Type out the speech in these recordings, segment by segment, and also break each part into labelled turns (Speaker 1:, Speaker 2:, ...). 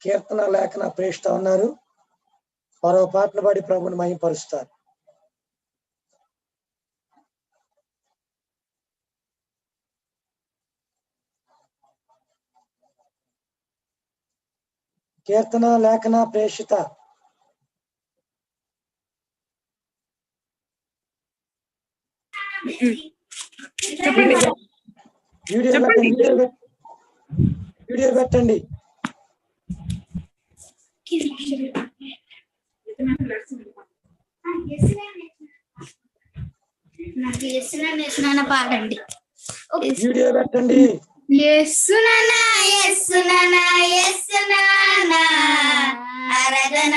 Speaker 1: కీర్తన లేఖన ప్రేష్ట ఉన్నారు. మరో పాటను పాడి ప్రభుని మహిమపరుస్తారు. కీర్తన లేఖన ప్రేషిత వీడియో పెట్టండి.
Speaker 2: పాడండి.
Speaker 1: వీడియో పెట్టండి.
Speaker 2: ఆరాధన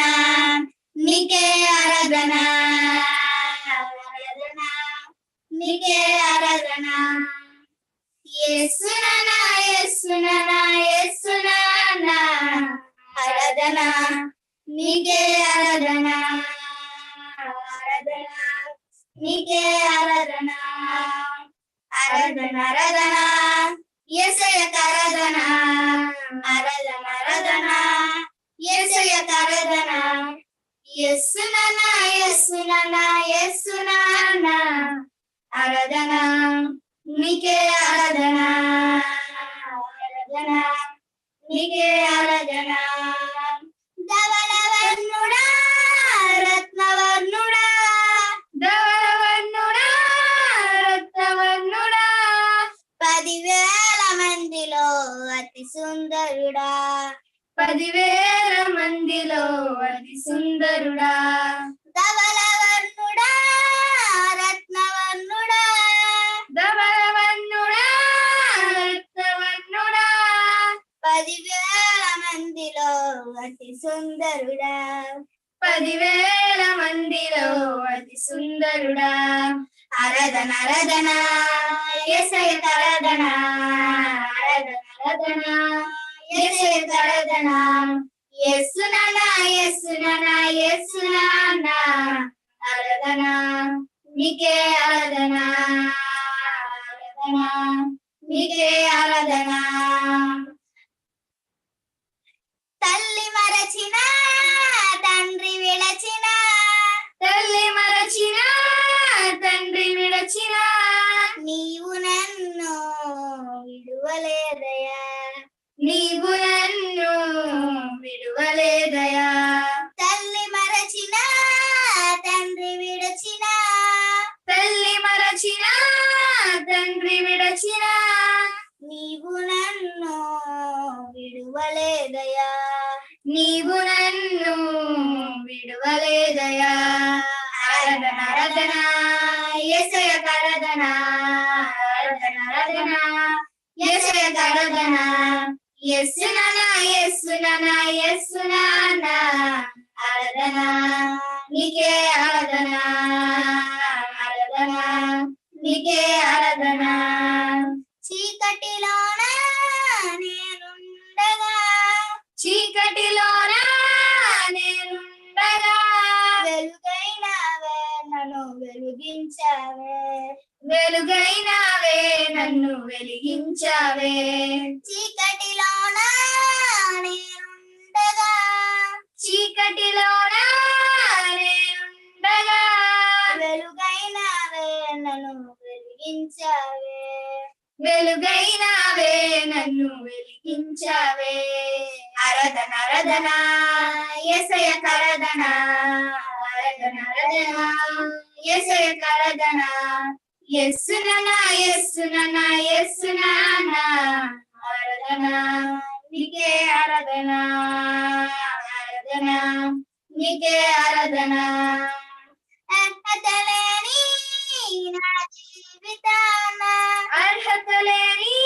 Speaker 2: నీకే, ఆరాధన నీకే, ఆరాధన యేసునానా, యేసునానా, యేసునానా, ఆరాధన నీకే, ఆరాధన ఆరాధన నీకే, ఆరాధన ఆరాధన ఆరాధన యేసయ్యకు ఆరాధన ఆరాధన ఆరాధన యేసయ్యకు ఆరాధన యేసునానా, యేసునానా, యేసునానా, ఆరాధన నీకే, ఆరాధన ఆరాధన నీకే, ఆరాధన ధవళవర్ణుడా, రత్నవర్ణుడా, ధవళవర్ణుడా, రత్నవర్ణుడా, 10,000 మందిలో అతి సుందరుడా, 10,000 మందిలో అతి సుందరుడా, ధవళవర్ణుడా, రత్నవర్ణుడా, ధవళవర్ణుడా, రత్నవర్ణుడా, 10,000 మందిలో అతి సుందరుడా, 10,000 మందిలో అతి సుందరుడా, ఆరాధన ఆరాధన యేసయ్యకు ఆరాధన ఆరాధన ఆరాధన యేసయ్యకు ఆరాధన యేసునానా, యేసునానా, యేసునానా, ఆరాధన నీకే, ఆరాధన ఆరాధన నీకే, ఆరాధన తల్లి మరచిన తండ్రి విడచిన, తల్లి మరచిన తండ్రి విడచిన, నీవు నన్ను విడువలేదయా, నీవు నన్ను విడువలేదయా, తల్లి మరచిన తండ్రి విడచిన, తల్లి మరచిన తండ్రి విడచిన, నీవు నన్ను విడువలేదయా, నీవు నన్ను విడువలేదయా, ఆరాధన ఆరాధన యేసయ్యకు ఆరాధన ఆరాధన ఆరాధన యేసయ్యకు ఆరాధన యేసునానా, యేసునానా, యేసునానా, ఆరాధన నీకే, ఆరాధన ఆరాధన నీకే, ఆరాధన చీకటిలోన నేనుండగా, చీకటిలోన నేనుండగా, వెలుగైనవే నన్ను వెలిగించావే, వెలుగైనవే నన్ను వెలిగించావే, చీకటిలోన నేనుండగా, చీకటిలోన నేనుండగా, వెలుగైనవే నన్ను వెలిగించావే, వెలుగైనవే నన్ను వెలిగించావే, ఆరాధన ఆరాధన యేసయ్యకు ఆరాధన ఆరాధన ఆరాధన యేసయ్యకు ఆరాధన యేసునానా, యేసునానా, యేసునానా, ఆరాధన నీకే, ఆరాధన ఆరాధన నీకే, ఆరాధన అర్హత లేని నా జీవితాన, అర్హత లేని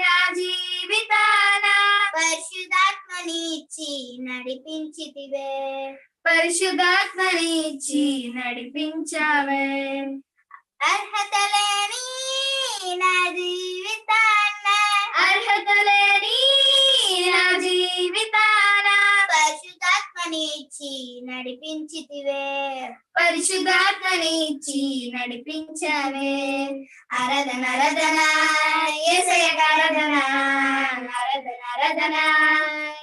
Speaker 2: నా జీవితాన, పరిశుద్ధాత్మనిచ్చి నడిపించితివే, పరిశుద్ధాత్మనిచ్చి నడిపించావే, అర్హత లేని నా జీవితాన, అర్హత లేని నా జీవితాన, పరిశుద్ధాత్మ పరిశుద్ధాత్మనిచ్చి నడిపించితివే పరిశుద్ధాత్మనిచ్చి నడిపించవే ఆరాధన ఆరాధన యేసయ్యకు ఆరాధన ఆరాధన ఆరాధన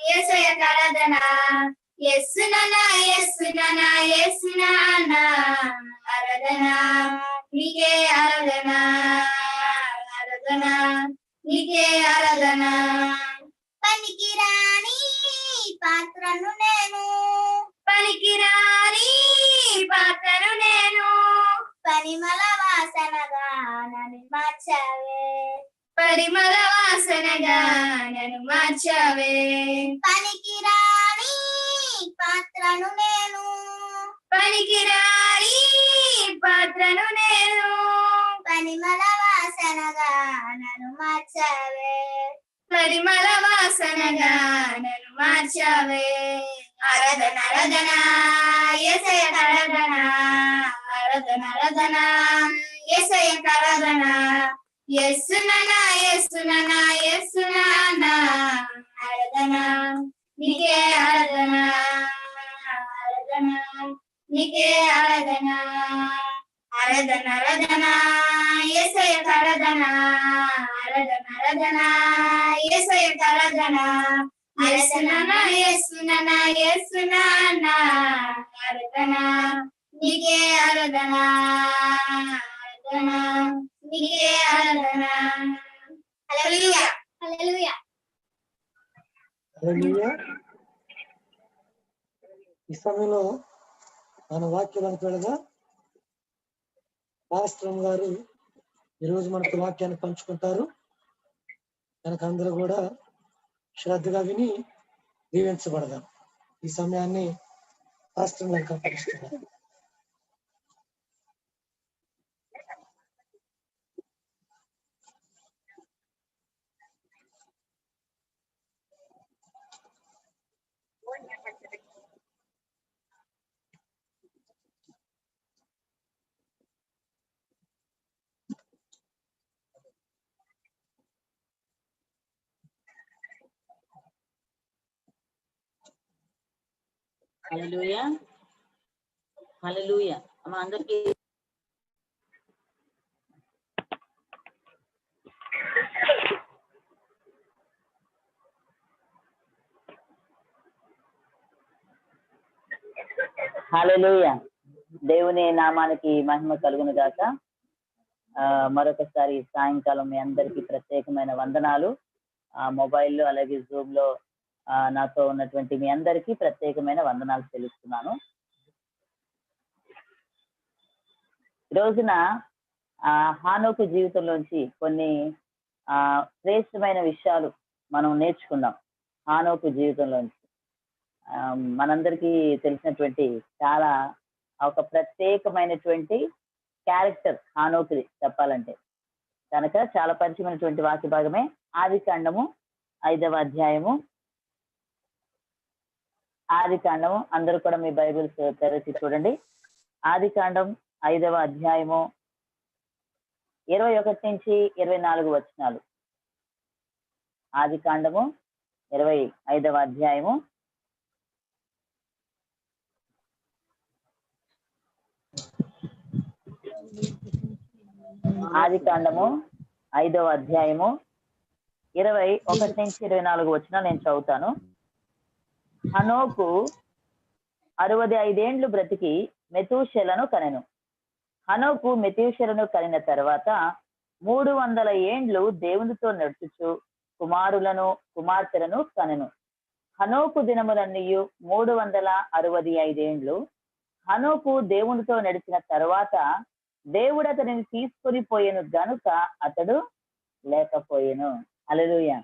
Speaker 2: యేసయ్యకు ఆరాధన యేసు నాన్న యేసు నాన్న యేసు నాన్న ఆరాధన నీకే ఆరాధన ఆరాధన నీకే ఆరాధన పనికిరాని పాత్రను నేను పనికిరాని పాత్రను నేను పరిమళ వాసనగా నన్ను మార్చావే పరిమళ వాసనగా నన్ను మార్చావే పనికిరాని పాత్రను నేను పనికిరాని పాత్రను నేను పరిమళ వాసనగా నన్ను మార్చావే పరిమళ వాసనగా నన్ను మార్చావే ఆరాధన ఆరాధన యేసయ్యకు ఆరాధన ఆరాధన ఆరాధన యేసయ్యకు ఆరాధన యేసు నాన్న యేసు నాన్న యేసు నాన్న ఆరాధన నీకే ఆరాధన ఆరాధన నీకే ఆరాధన ఆరాధన ఆరాధన యేసయ్యకు ఆరాధన ఆరాధన ఆరాధన యేసయ్యకు ఆరాధన యేసు నాన్న యేసు నాన్న యేసు నాన్న ఆరాధన నీకే ఆరాధన ఆరాధన నీకే ఆరాధన హల్లెలూయా హల్లెలూయా
Speaker 1: హల్లెలూయా. ఈ సమయంలో మన వాక్యాలకు వెళ్ళగా పాస్టర్ గారు ఈరోజు మనకు వాక్యాన్ని పంచుకుంటారు. కనుక అందరూ కూడా శ్రద్ధగా విని దీవించబడదాం. ఈ సమయాన్ని పాస్టర్ గారికి అప్పగిస్తున్నారు.
Speaker 3: హల్లెలూయా హల్లెలూయా. అమ్మ అందరికి హల్లెలూయా. దేవుని నామానికి మహిమ కలుగును గాక. మరొకసారి సాయంకాలం మీ అందరికీ ప్రత్యేకమైన వందనాలు. మొబైల్లో అలాగే జూమ్ లో నాతో ఉన్నటువంటి మీ అందరికీ ప్రత్యేకమైన వందనాలు తెలుస్తున్నాను. ఈ రోజున హానోకు జీవితంలోంచి కొన్ని శ్రేష్టమైన విషయాలు మనం నేర్చుకుందాం. హానోకు జీవితంలోంచి మనందరికీ తెలిసినటువంటి చాలా ఒక ప్రత్యేకమైనటువంటి క్యారెక్టర్ హానోకుది చెప్పాలంటే. కనుక చాలా పరిచయమైనటువంటి వాక్య భాగమే ఆదికాండము 5వ అధ్యాయము. ఆదికాండము అందరూ కూడా మీ బైబిల్స్ తెరచి చూడండి. ఆదికాండం 5వ అధ్యాయము 21 నుంచి 24 వచనాలు. ఆదికాండము 25వ అధ్యాయము ఆదికాండము 5వ అధ్యాయము 21 నుంచి 24 వచనాలు నేను చదువుతాను. హనోకు 65 ఏండ్లు బ్రతికి మెతూషెలను కనెను. హనోకు మెతూషెలను కనిన తర్వాత 300 ఏండ్లు దేవునితో నడుచుచు కుమారులను కుమార్తెలను కనెను. హనోకు దినములన్నీయు 365 ఏండ్లు. హనోకు దేవునితో నడిచిన తర్వాత దేవుడు అతనిని తీసుకొని పోయెను గనుక అతడు లేకపోయెను. హల్లెలూయా.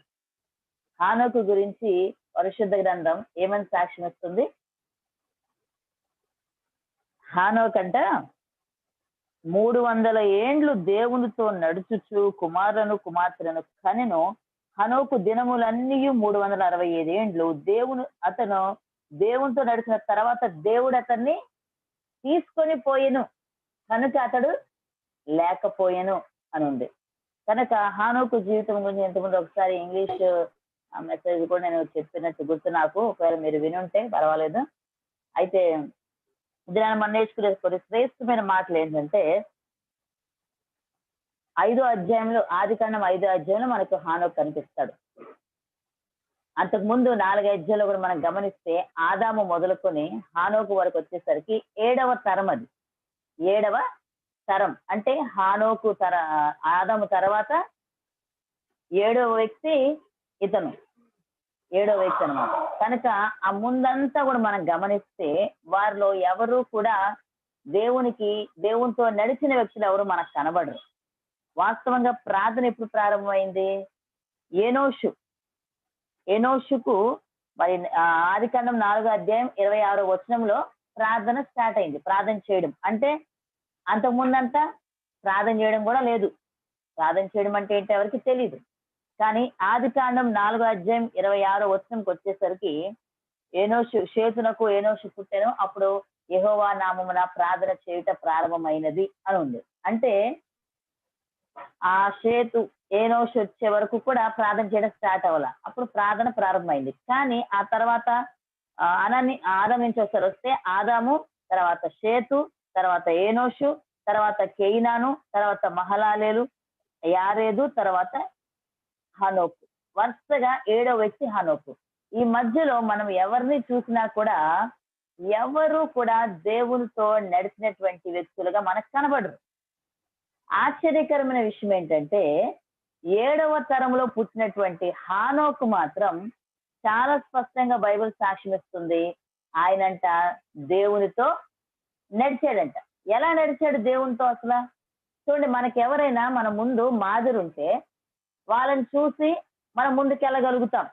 Speaker 3: హానోకు గురించి పరిశుద్ధ గ్రంథం ఏమని సాక్ష్యం ఇస్తుంది? హానోకు అంట 300 ఏండ్లు దేవునితో నడుచుచు కుమారులను కుమార్తెలను కనెను. హనోకు దినములన్నీ 365 ఏండ్లు. అతను దేవునితో నడిచిన తర్వాత దేవుడు అతన్ని తీసుకొని పోయెను కనుక అతడు లేకపోయెను అని ఉంది. కనుక హానోకు జీవితం గురించి ఎంతమంది ఒకసారి ఇంగ్లీష్ మెసేజ్ కూడా నేను చెప్పినట్టు గుర్తు నాకు. ఒకవేళ మీరు వినుంటే పర్వాలేదు. అయితే ఇది మనం నేర్చుకునే కొన్ని శ్రేష్టమైన మాటలు ఏంటంటే 5వ అధ్యాయంలో, ఆదికాండం 5వ అధ్యాయంలో మనకు హానోకు కనిపిస్తాడు. అంతకు ముందు 4 అధ్యాయంలో కూడా మనం గమనిస్తే ఆదాము మొదలుకొని హానోకు వరకు వచ్చేసరికి 7వ తరం. అది 7వ తరం అంటే హానోకు ఆదాము తర్వాత 7వ వ్యక్తి ఇతను, 7వ వ్యక్తి అనమాట. కనుక ఆ ముందంతా కూడా మనం గమనిస్తే వారిలో ఎవరు కూడా దేవునితో నడిచిన వ్యక్తులు ఎవరు మనకు కనబడరు. వాస్తవంగా ప్రార్థన ఎప్పుడు ప్రారంభమైంది? ఎనోషుకు మరి ఆదికాండం 4వ అధ్యాయం 26వ వచనంలో ప్రార్థన స్టార్ట్ అయింది. ప్రార్థన చేయడం అంటే అంతకుముందంతా ప్రార్థన చేయడం కూడా లేదు. ప్రార్థన చేయడం అంటే ఏంటి ఎవరికి తెలియదు. కానీ ఆదికాండం 4వ అధ్యాయం 26వ వచనంకి వచ్చేసరికి షేతునకు ఎనోషు పుట్టెను, అప్పుడు యెహోవా నామమున ప్రార్థన చేయుట ప్రారంభమైనది అని ఉంది. అంటే ఆ ఎనోషు వచ్చే వరకు కూడా ప్రార్థన చేయడం స్టార్ట్ అవ్వాల, అప్పుడు ప్రార్థన ప్రారంభమైంది. కానీ ఆ తర్వాత ఆదాము నుంచి వస్తే ఆదాము, తర్వాత షేతు, తర్వాత ఏనోషు, తర్వాత కేయినాను, తర్వాత మహలాలేలు, యారేదు, తర్వాత హనోకు. వరుసగా 7వ వ్యక్తి హనోకు. ఈ మధ్యలో మనం ఎవరిని చూసినా కూడా ఎవరు కూడా దేవునితో నడిచినటువంటి వ్యక్తులుగా మనకు కనబడరు. ఆశ్చర్యకరమైన విషయం ఏంటంటే 7వ తరంలో పుట్టినటువంటి హానోకు మాత్రం చాలా స్పష్టంగా బైబిల్ సాక్ష్యం ఇస్తుంది. ఆయనంట దేవునితో నడిచాడంట. ఎలా నడిచాడు దేవునితో? అసలు చూడండి, మనకి ఎవరైనా మన ముందు మాదిరి ఉంటే వాళ్ళని చూసి మనం ముందుకెళ్ళగలుగుతాం.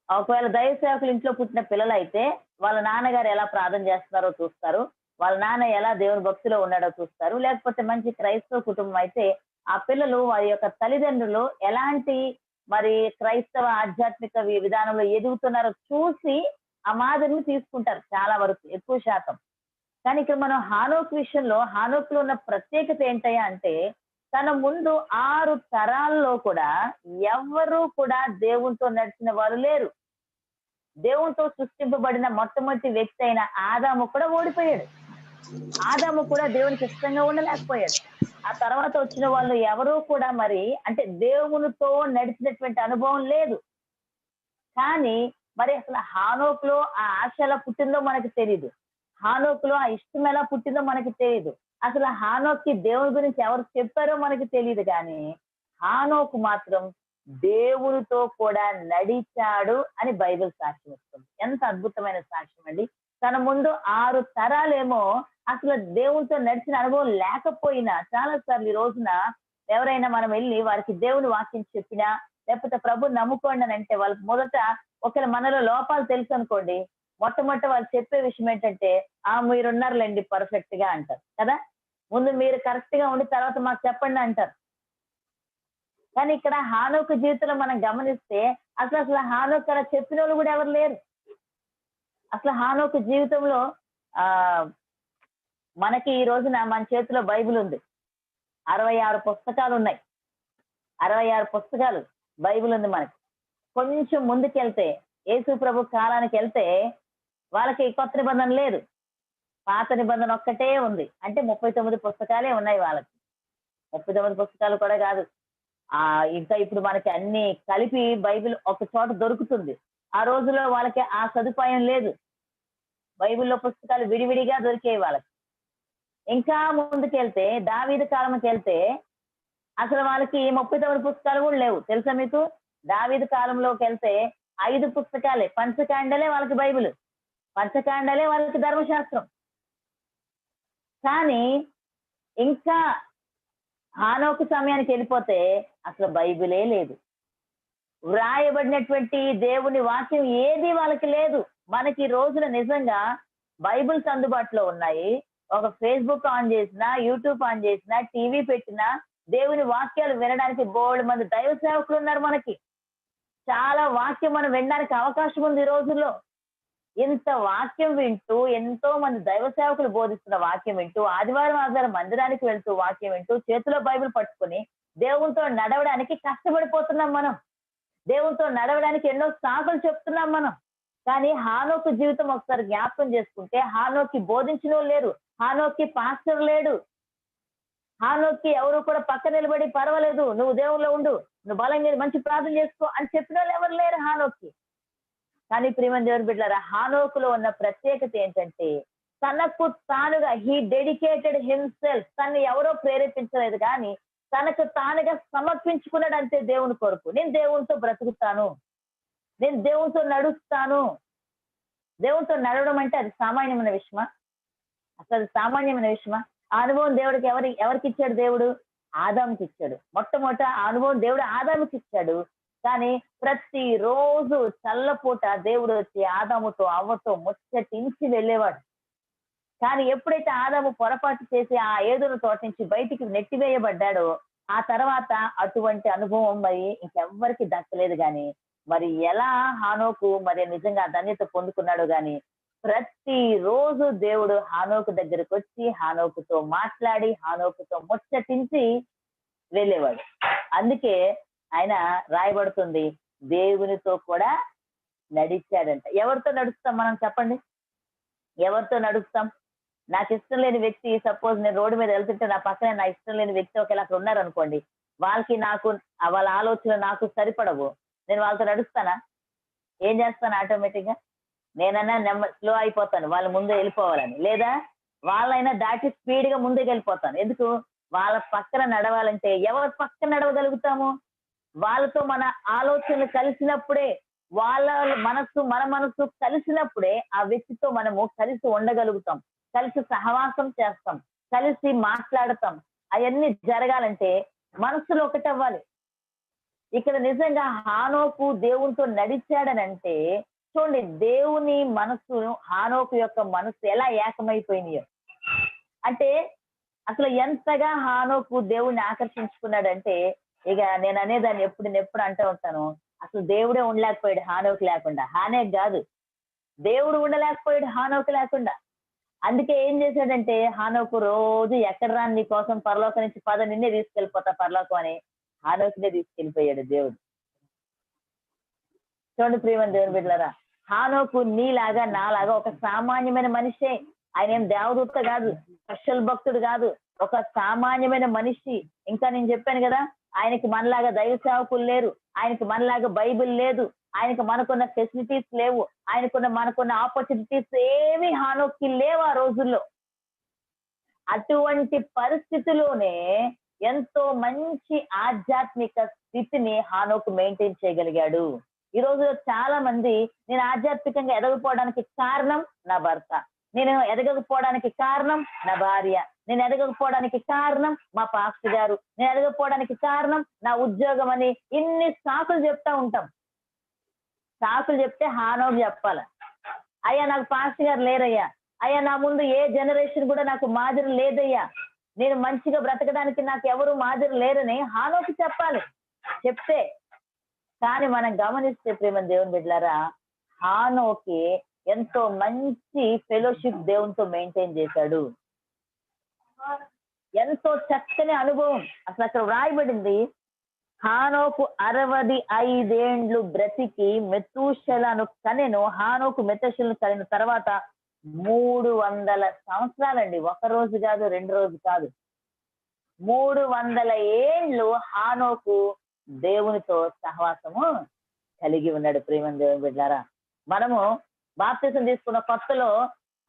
Speaker 3: ఒకవేళ దైవ సేవకులు ఇంట్లో పుట్టిన పిల్లలు అయితే వాళ్ళ నాన్నగారు ఎలా ప్రార్థన చేస్తున్నారో చూస్తారు, వాళ్ళ నాన్న ఎలా దేవుని భక్తిలో ఉన్నాడో చూస్తారు. లేకపోతే మంచి క్రైస్తవ కుటుంబం అయితే ఆ పిల్లలు వారి యొక్క తల్లిదండ్రులు ఎలాంటి మరి క్రైస్తవ ఆధ్యాత్మిక విధానంలో ఎదుగుతున్నారో చూసి ఆ మాదిరిని తీసుకుంటారు చాలా వరకు, ఎక్కువ శాతం. కానీ ఇక్కడ మనం హానోకు విషయంలో, హానోకులో ఉన్న ప్రత్యేకత ఏంటయ్యా అంటే తన ముందు 6 తరాల్లో కూడా ఎవరు కూడా దేవునితో నడిచిన వారు లేరు. దేవునితో సృష్టింపబడిన మొట్టమొదటి వ్యక్తి అయిన ఆదాము కూడా ఓడిపోయాడు. ఆదాము కూడా దేవునికి ఇష్టంగా ఉండలేకపోయాడు. ఆ తర్వాత వచ్చిన వాళ్ళు ఎవరూ కూడా మరి అంటే దేవునితో నడిచినటువంటి అనుభవం లేదు. కానీ మరి అసలు హానోకులో ఆ ఆశ ఎలా పుట్టిందో మనకు తెలియదు. హానోకులో ఆ ఇష్టం ఎలా పుట్టిందో మనకి తెలియదు. అసలు హానోక్కి దేవుని గురించి ఎవరు చెప్పారో మనకి తెలియదు. కానీ హానోకు మాత్రం దేవునితో కూడా నడిచాడు అని బైబిల్ సాక్ష్యం ఇస్తుంది. ఎంత అద్భుతమైన సాక్ష్యం అండి. తన ముందు 6 తరాలేమో అసలు దేవునితో నడిచిన అనుభవం లేకపోయినా, చాలా సార్లు ఈ రోజున ఎవరైనా మనం వెళ్ళి వారికి దేవుని వాక్యం చెప్పినా లేకపోతే ప్రభు నమ్ముకోండి అని అంటే వాళ్ళకి మొదట ఒకవేళ మనలో లోపాలు తెలుసు అనుకోండి, మొట్టమొదట వాళ్ళు చెప్పే విషయం ఏంటంటే మీరున్నారులేండి పర్ఫెక్ట్ గా అంటారు కదా. ముందు మీరు కరెక్ట్ గా ఉండి తర్వాత మాకు చెప్పండి అంటారు. కానీ ఇక్కడ హానోకు జీవితంలో మనం గమనిస్తే అసలు హానోకు అలా చెప్పిన వాళ్ళు కూడా ఎవరు లేరు. అసలు హానోకు జీవితంలో మనకి ఈ రోజున మన చేతిలో బైబిల్ ఉంది. 66 పుస్తకాలు ఉన్నాయి. 66 పుస్తకాలు బైబిల్ ఉంది మనకి. కొంచెం ముందుకెళ్తే యేసు ప్రభు కాలానికి వెళ్తే వాళ్ళకి కొత్త నిబంధన లేదు, పాత నిబంధన ఒక్కటే ఉంది. అంటే 39 పుస్తకాలే ఉన్నాయి వాళ్ళకి. 39 పుస్తకాలు కూడా కాదు, ఇంకా ఇప్పుడు మనకి అన్ని కలిపి బైబిల్ ఒక చోట దొరుకుతుంది. ఆ రోజుల్లో వాళ్ళకి ఆ సదుపాయం లేదు. బైబిల్లో పుస్తకాలు విడివిడిగా దొరికేవి వాళ్ళకి. ఇంకా ముందుకెళ్తే దావీదు కాలంకి వెళ్తే అసలు వాళ్ళకి 39 పుస్తకాలు కూడా లేవు. తెలుసా మీకు? దావీదు కాలంలోకి వెళ్తే 5 పుస్తకాలే, పంచకాండలే వాళ్ళకి బైబిల్, పంచకాండలే వాళ్ళకి ధర్మశాస్త్రం. కానీ ఇంకా హానోకు సమయానికి వెళ్ళిపోతే అసలు బైబిలే లేదు. వ్రాయబడినటువంటి దేవుని వాక్యం ఏది వాళ్ళకి లేదు. మనకి ఈ రోజున నిజంగా బైబిల్స్ అందుబాటులో ఉన్నాయి. ఒక ఫేస్బుక్ ఆన్ చేసినా, యూట్యూబ్ ఆన్ చేసినా, టీవీ పెట్టినా దేవుని వాక్యాలు వినడానికి బోల్డ్ మంది దైవ సేవకులు ఉన్నారు. మనకి చాలా వాక్యం మనం వినడానికి అవకాశం ఉంది ఈ రోజుల్లో. ఇంత వాక్యం వింటూ, ఎంతో మంది దైవ సేవకులు బోధిస్తున్న వాక్యం వింటూ, ఆదివారం మందిరానికి వెళ్తూ వాక్యం వింటూ, చేతిలో బైబిల్ పట్టుకుని దేవునితో నడవడానికి కష్టపడిపోతున్నాం మనం. దేవునితో నడవడానికి ఎన్నో సాకులు చెప్తున్నాం మనం. కానీ హానోకు జీవితం ఒకసారి జ్ఞాపకం చేసుకుంటే హానోకి బోధించిన వాళ్ళు లేరు, హానోకి పాస్టర్ లేడు, హానోకి ఎవరు కూడా పక్క నిలబడి పర్వాలేదు నువ్వు దేవుళ్ళో ఉండు, నువ్వు బలంగా మంచి ప్రార్థన చేసుకో అని చెప్పిన వాళ్ళు ఎవరు లేరు హానోకి. కానీ ప్రియమైన దేవుని బిడ్డలారా, హానోకులో ఉన్న ప్రత్యేకత ఏంటంటే తనకు తానుగా హీ డెడికేటెడ్ హిమ్సెల్ఫ్, తను ఎవరో ప్రేరేపించలేదు కానీ తనకు తానుగా సమర్పించుకున్నాడు అంతే దేవుని కొరకు. నేను దేవునితో బ్రతుకుతాను, నేను దేవునితో నడుస్తాను. దేవునితో నడవడం అంటే అది సామాన్యమైన విషయమా? అసలు సామాన్యమైన విషయమా? ఆ అనుభవం దేవుడికి ఎవరికి ఇచ్చాడు? దేవుడు ఆదాముకి ఇచ్చాడు. మొట్టమొదట ఆ అనుభవం దేవుడు ఆదాముకి ఇచ్చాడు. కానీ ప్రతిరోజు చల్లపూట దేవుడు వచ్చి ఆదాముతో అవ్వతో ముచ్చటించి వెళ్ళేవాడు. కానీ ఎప్పుడైతే ఆదాము పొరపాటు చేసి ఆ ఏదోను తోట నుంచి బయటికి నెట్టివేయబడ్డాడో ఆ తర్వాత అటువంటి అనుభవం మరి ఇంకెవ్వరికి దక్కలేదు. కానీ మరి ఎలా హానోకు మరి నిజంగా ధన్యత పొందుకున్నాడు కానీ ప్రతిరోజు దేవుడు హానోకు దగ్గరకు వచ్చి హానోకుతో మాట్లాడి హానోకుతో ముచ్చటించి వెళ్ళేవాడు. అందుకే ఆయన రాయబడుతుంది దేవునితో కూడా నడిచాడంట. ఎవరితో నడుస్తాం మనం చెప్పండి? ఎవరితో నడుస్తాం? నాకు ఇష్టం లేని వ్యక్తి, సపోజ్ నేను రోడ్డు మీద వెళ్తుంటే నా పక్కన నా ఇష్టం లేని వ్యక్తి ఒకవేళ అక్కడ ఉన్నారు అనుకోండి, వాళ్ళకి నాకు వాళ్ళ ఆలోచన నాకు సరిపడవు, నేను వాళ్ళతో నడుస్తానా? ఏం చేస్తాను? ఆటోమేటిక్ గా నేనన్నా స్లో అయిపోతాను వాళ్ళ ముందు వెళ్ళిపోవాలని, లేదా వాళ్ళైనా దాటి స్పీడ్ గా ముందుకు వెళ్ళిపోతాను. ఎందుకు? వాళ్ళ పక్కన నడవాలంటే ఎవరి పక్కన నడవగలుగుతాము? వాళ్ళతో మన ఆలోచనలు కలిసినప్పుడే, వాళ్ళ మన మనసు కలిసినప్పుడే ఆ వ్యక్తితో మనము కలిసి ఉండగలుగుతాం, కలిసి సహవాసం చేస్తాం, కలిసి మాట్లాడతాం. అవన్నీ జరగాలంటే మనసులో ఒకటి అవ్వాలి. ఇక్కడ నిజంగా హానోకు దేవునితో నడిచాడనంటే చూడండి, దేవుని మనసు హానోకు యొక్క మనసు ఎలా ఏకమైపోయినాయో. అంటే అసలు ఎంతగా హానోకు దేవుణ్ణి ఆకర్షించుకున్నాడంటే, ఇక నేను అనేదాన్ని ఎప్పుడు అంటూ ఉంటాను, అసలు దేవుడే ఉండలేకపోయాడు హానోకు లేకుండా. హానేక్ కాదు, దేవుడు ఉండలేకపోయాడు హానోకు లేకుండా. అందుకే ఏం చేశాడంటే హానోకు రోజు ఎక్కడ రాని నీ కోసం పరలోకం నుంచి పద, నిన్నే తీసుకెళ్ళిపోతా పరలోకం అని హానోకునే తీసుకెళ్ళిపోయాడు దేవుడు. చూడండి ప్రియమైన దేవుని బిడ్డలారా, హానోకు నీలాగా నాలాగా ఒక సామాన్యమైన మనిషే. ఆయన ఏం దేవదూత కాదు, స్పెషల్ భక్తుడు కాదు, ఒక సామాన్యమైన మనిషి. ఇంకా నేను చెప్పాను కదా, ఆయనకి మనలాగా దైవ సేవకులు లేరు, ఆయనకి మనలాగా బైబిల్ లేదు, ఆయనకు మనకున్న ఫెసిలిటీస్ లేవు, మనకున్న ఆపర్చునిటీస్ ఏమి హానోక్కి లేవు ఆ రోజుల్లో. అటువంటి పరిస్థితిలోనే ఎంతో మంచి ఆధ్యాత్మిక స్థితిని హానోకు మెయింటైన్ చేయగలిగాడు. ఈ రోజులో చాలా మంది, నేను ఆధ్యాత్మికంగా ఎదగకపోవడానికి కారణం నా భర్త, నేను ఎదగకపోవడానికి కారణం నా భార్య, నేను ఎదగకపోవడానికి కారణం మా పాస్టర్ గారు, నేను ఎదగకపోవడానికి కారణం నా ఉద్యోగం అని ఇన్ని సాకులు చెప్తా ఉంటాం. సాకులు చెప్తే హానోకు చెప్పాల, అయ్యా నాకు పాస్టర్ గారు లేరయ్యా, అయ్యా నా ముందు ఏ జనరేషన్ కూడా నాకు మాదిరి లేదయ్యా, నేను మంచిగా బ్రతకడానికి నాకు ఎవరు మాదిరి లేరని హానోకు చెప్పాలి. చెప్తే కానీ మనం గమనిస్తే ప్రేమ దేవుని బిడ్డలారా, హానోకి ఎంతో మంచి ఫెలోషిప్ దేవునితో మెయింటైన్ చేశాడు. ఎంతో చక్కని అనుభవం. అసలు అక్కడ వ్రాయబడింది, హానోకు 65 ఏండ్లు బ్రతికి మెతూషెలను కనెను. హానోకు మెతూషెలను కనిన తర్వాత 300 సంవత్సరాలండి. ఒక రోజు కాదు, 2 రోజు కాదు, 300 ఏండ్లు హానోకు దేవునితో సహవాసము కలిగి ఉన్నాడు. ప్రేమ దేవుని బిడ్డారా, మనము బాప్తిసం తీసుకున్న కొత్తలో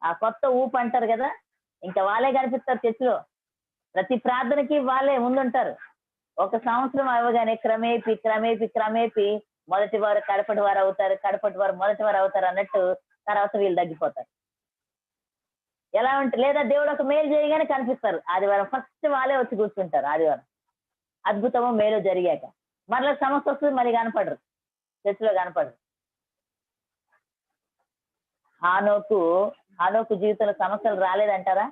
Speaker 3: ఆ కొత్త ఊపు అంటారు కదా, ఇంకా వాళ్ళే కనిపిస్తారు చర్చిలో. ప్రతి ప్రార్థనకి వాళ్ళే ముందుంటారు. 1 సంవత్సరం అవ్వగానే క్రమేపీ క్రమేపీ క్రమేపీ మొదటి వారు కడపటి వారు అవుతారు, కడపటి వారు మొదటి వారు అవుతారు అన్నట్టు తర్వాత వీళ్ళు తగ్గిపోతారు. ఎలా ఉంటే, లేదా దేవుడు ఒక మేలు చేయగానే కనిపిస్తారు. ఆదివారం ఫస్ట్ వాళ్ళే వచ్చి కూర్చుంటారు. ఆదివారం అద్భుతమో మేలు జరిగాక మరలా సమస్య వస్తుంది, మరి కనపడరు, చర్చిలో కనపడరు. హానోకు జీవితంలో సమస్యలు రాలేదంటారా?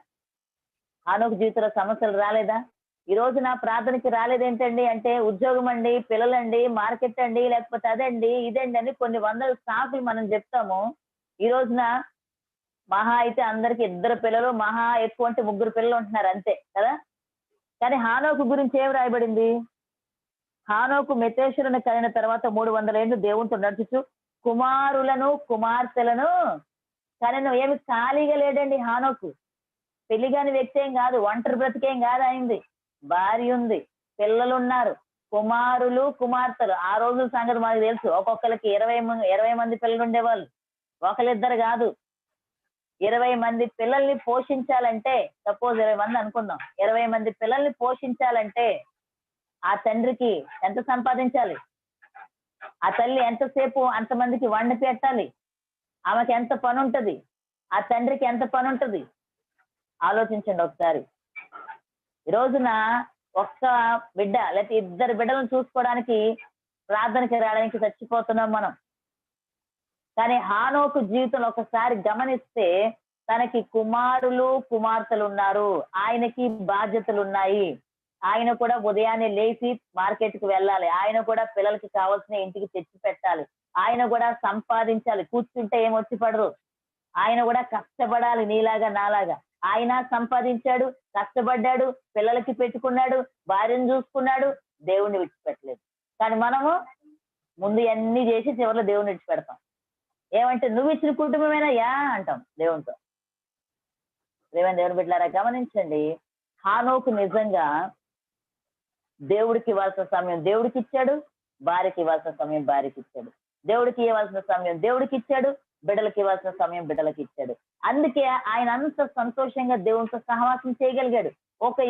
Speaker 3: హానోకు జీవితంలో సమస్యలు రాలేదా? ఈ రోజు నా ప్రార్థనకి రాలేదేంటండి అంటే, ఉద్యోగం అండి, పిల్లలండి, మార్కెట్ అండి, లేకపోతే అదండి ఇదండి అని కొన్ని వందల సాకులు మనం చెప్తాము. ఈ రోజున మహా అయితే అందరికి 2 పిల్లలు, మహా ఎక్కువ అంటే 3 పిల్లలు ఉంటున్నారు అంతే కదా. కానీ హానోకు గురించి ఏం రాయబడింది? హానోకు మెతూషెలను కలిగిన తర్వాత 300 ఏళ్ళు దేవునితో నడుచుచు కుమారులను కుమార్తెలను కనెను. ఏమి ఖాళీగా లేడండి హానోకు. పెళ్లి కాని వ్యక్తి ఏం కాదు, ఒంటరి బ్రతికేం కాదు అయింది. భార్య ఉంది, పిల్లలు ఉన్నారు, కుమారులు కుమార్తెలు. ఆ రోజుల సంగతి మాకు తెలుసు. ఒక్కొక్కరికి 20 మంది పిల్లలు ఉండేవాళ్ళు, ఒకరిద్దరు కాదు. 20 మంది పిల్లల్ని పోషించాలంటే, సపోజ్ 20 మంది అనుకుందాం, 20 మంది పిల్లల్ని పోషించాలంటే ఆ తండ్రికి ఎంత సంపాదించాలి? ఆ తల్లి ఎంతసేపు అంతమందికి వండి పెట్టాలి? ఆమెకి ఎంత పని ఉంటది? ఆ తండ్రికి ఎంత పని ఉంటది? ఆలోచించండి ఒకసారి. ఈ రోజున ఒక్క బిడ్డ లేకపోతే 2 బిడ్డలను చూసుకోవడానికి ప్రార్థనకి రావడానికి చచ్చిపోతున్నాం మనం. కానీ హానోకు జీవితంలో ఒకసారి గమనిస్తే తనకి కుమారులు కుమార్తెలు ఉన్నారు, ఆయనకి బాధ్యతలు ఉన్నాయి. ఆయన కూడా ఉదయాన్నే లేచి మార్కెట్ కు వెళ్ళాలి, ఆయన కూడా పిల్లలకి కావాల్సిన ఇంటికి తెచ్చి పెట్టాలి, ఆయన కూడా సంపాదించాలి. కూర్చుంటే ఏమొచ్చి పడరు. ఆయన కూడా కష్టపడాలి నీలాగా నాలాగా. ఆయన సంపాదించాడు, కష్టపడ్డాడు, పిల్లలకి పెట్టుకున్నాడు, భార్యను చూసుకున్నాడు, దేవుణ్ణి విడిచిపెట్టలేదు. కానీ మనము ముందు అన్ని చేసి చివరిలో దేవుణ్ణి విడిచిపెడతాం. ఏమంటే నువ్వు ఇచ్చిన కుటుంబమేనయ్యా అంటాం దేవునితో. దేవుని బిడ్డలారా గమనించండి, హానోకు నిజంగా దేవుడికి ఇవ్వాల్సిన సమయం దేవుడికి ఇచ్చాడు, భార్యకి ఇవ్వాల్సిన సమయం భార్యకి ఇచ్చాడు, దేవుడికి ఇవ్వాల్సిన సమయం దేవుడికి ఇచ్చాడు, బిడ్డలకి ఇవ్వాల్సిన సమయం బిడ్డలకి ఇచ్చాడు. అందుకే ఆయన అంత సంతోషంగా దేవునితో సహవాసం చేయగలిగాడు.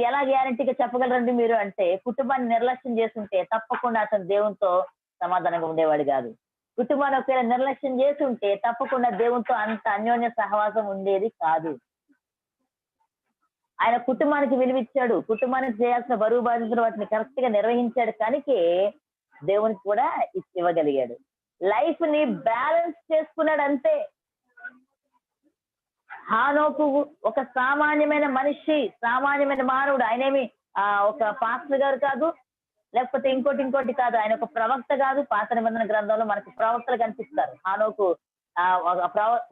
Speaker 3: ఎలా గ్యారంటీగా చెప్పగలరండి మీరు అంటే, కుటుంబాన్ని నిర్లక్ష్యం చేస్తుంటే తప్పకుండా అతను దేవునితో సమాధానంగా ఉండేవాడు కాదు. కుటుంబాన్ని ఒకవేళ నిర్లక్ష్యం చేస్తుంటే తప్పకుండా దేవునితో అంత అన్యోన్య సహవాసం ఉండేది కాదు. ఆయన కుటుంబానికి విలువిచ్చాడు, కుటుంబానికి చేయాల్సిన బరువు బాధ్యతలు వాటిని కరెక్ట్ గా నిర్వహించాడు, కనుకే దేవునికి కూడా ఇవ్వగలిగాడు. లైఫ్ ని బ్యాలెన్స్ చేసుకున్నాడు అంతే. హానోకు ఒక సామాన్యమైన మనిషి, సామాన్యమైన మానవుడు. ఆయనేమి ఒక పాస్టర్ గారు కాదు, లేకపోతే ఇంకోటి కాదు. ఆయన ఒక ప్రవక్త కాదు. పాత నిబంధన గ్రంథంలో మనకి ప్రవక్తలు కనిపిస్తారు. హానోకు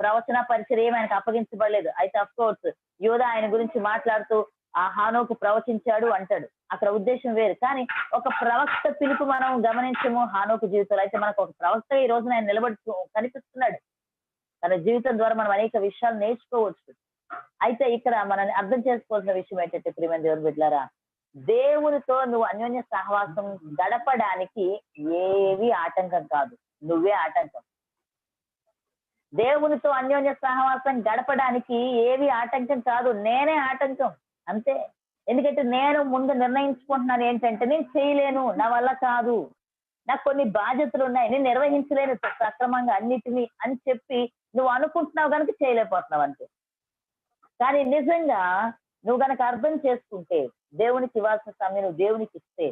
Speaker 3: ప్రవచన పరిచర్య ఆయనకు అప్పగించబడలేదు. అయితే అఫ్ కోర్స్ యోధ ఆయన గురించి మాట్లాడుతూ ఆ హానోకు ప్రవచించాడు అంటాడు. అక్కడ ఉద్దేశం వేరు. కానీ ఒక ప్రవక్త పిలుపు మనం గమనించము హానోకు జీవితంలో. అయితే మనకు ఒక ప్రవక్త ఈ రోజున ఆయన నిలబడి కనిపిస్తున్నాడు. తన జీవితం ద్వారా మనం అనేక విషయాలు నేర్చుకోవచ్చు. అయితే ఇక్కడ మనం అర్థం చేసుకోవాల్సిన విషయం ఏంటంటే, ప్రియమైన దేవుని బిడ్డలారా, దేవునితో నువ్వు అన్యోన్య సహవాసం గడపడానికి ఏవి ఆటంకం కాదు, నువ్వే ఆటంకం. దేవునితో అన్యోన్య సహవాసం గడపడానికి ఏవి ఆటంకం కాదు, నేనే ఆటంకం అంతే. ఎందుకంటే నేను ముందు నిర్ణయించుకుంటున్నాను ఏంటంటే, నేను చేయలేను, నా వల్ల కాదు, నాకు కొన్ని బాధ్యతలు ఉన్నాయి, నేను నిర్వహించలేను సక్రమంగా అన్నిటినీ అని చెప్పి నువ్వు అనుకుంటున్నావు కనుక చేయలేకపోతున్నావు అంతే. కానీ నిజంగా నువ్వు కనుక అర్థం చేసుకుంటే, దేవునికి ఇవ్వాల్సిన సమయం నువ్వు దేవునికి ఇస్తే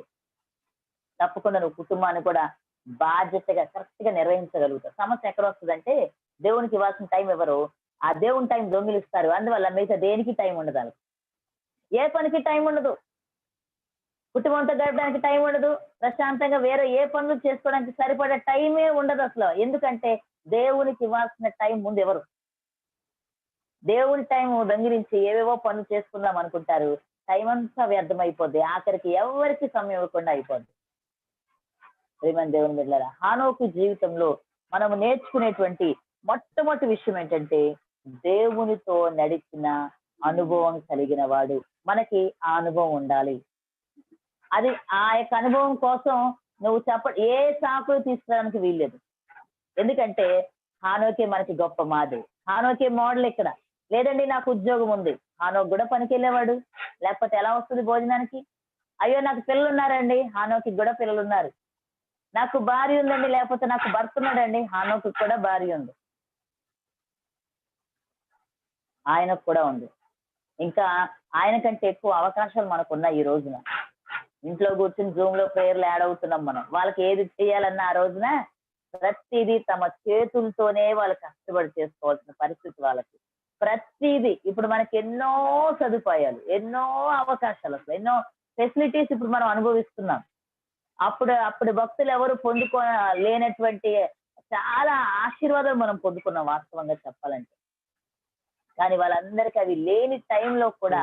Speaker 3: తప్పకుండా నువ్వు కుటుంబాన్ని కూడా బాధ్యతగా కరెక్ట్ గా నిర్వహించగలుగుతావు. సమస్య ఎక్కడ వస్తుందంటే, దేవునికి ఇవ్వాల్సిన టైం ఎవరు, ఆ దేవుని టైం దొంగిలిస్తారు. అందువల్ల మిగతా దేనికి టైం ఉండదు, ఏ పనికి టైం ఉండదు, కుటుంబంతో గడపడానికి టైం ఉండదు, ప్రశాంతంగా వేరే ఏ పనులు చేసుకోవడానికి సరిపడే టైమే ఉండదు అసలు. ఎందుకంటే దేవునికి ఇవ్వాల్సిన టైం ముందు ఎవరు, దేవుని టైం దొంగిలించి ఏవేవో పనులు చేసుకుందాం అనుకుంటారు. టైం అంతా వ్యర్థం అయిపోద్ది, ఆఖరికి ఎవరికి సమయం ఇవ్వకుండా అయిపోద్ది. ప్రియమైన దేవుని బిడ్డలారా, హానోకు జీవితంలో మనము నేర్చుకునేటువంటి మొట్టమొదటి విషయం ఏంటంటే, దేవునితో నడిచిన అనుభవం కలిగిన వాడు. మనకి ఆ అనుభవం ఉండాలి. అది ఆ యొక్క అనుభవం కోసం నువ్వు ఏ సాకులు తీసుకురావడానికి వీల్లేదు. ఎందుకంటే హానోకే మనకి గొప్ప మాదిరి, హానోకే మోడల్. ఇక్కడ లేదండి నాకు ఉద్యోగం ఉంది, హానోకు కూడా పనికి వెళ్ళేవాడు, లేకపోతే ఎలా వస్తుంది భోజనానికి? అయ్యో నాకు పిల్లలు ఉన్నారండి, హానోకి కూడా పిల్లలు ఉన్నారు. నాకు భార్య ఉందండి, లేకపోతే నాకు భర్త ఉన్నాడండి, హానోకు కూడా భార్య ఉంది, ఆయనకు కూడా ఉంది. ఇంకా ఆయన కంటే ఎక్కువ అవకాశాలు మనకున్నాయి. ఈ రోజున ఇంట్లో కూర్చుని జూమ్ లో ప్రేయర్లు యాడ్ అవుతున్నాం మనం. వాళ్ళకి ఏది చేయాలన్నా ఆ రోజున ప్రతిదీ తమ చేతులతోనే వాళ్ళు కష్టపడి చేసుకోవాల్సిన పరిస్థితి వాళ్ళకి. ప్రతిదీ ఇప్పుడు మనకి ఎన్నో సదుపాయాలు, ఎన్నో అవకాశాలు, అసలు ఎన్నో ఫెసిలిటీస్ ఇప్పుడు మనం అనుభవిస్తున్నాం. అప్పుడు భక్తులు ఎవరు లేనటువంటి చాలా ఆశీర్వాదాలు మనం పొందుకున్నాం వాస్తవంగా చెప్పాలంటే. కానీ వాళ్ళందరికీ అవి లేని టైంలో కూడా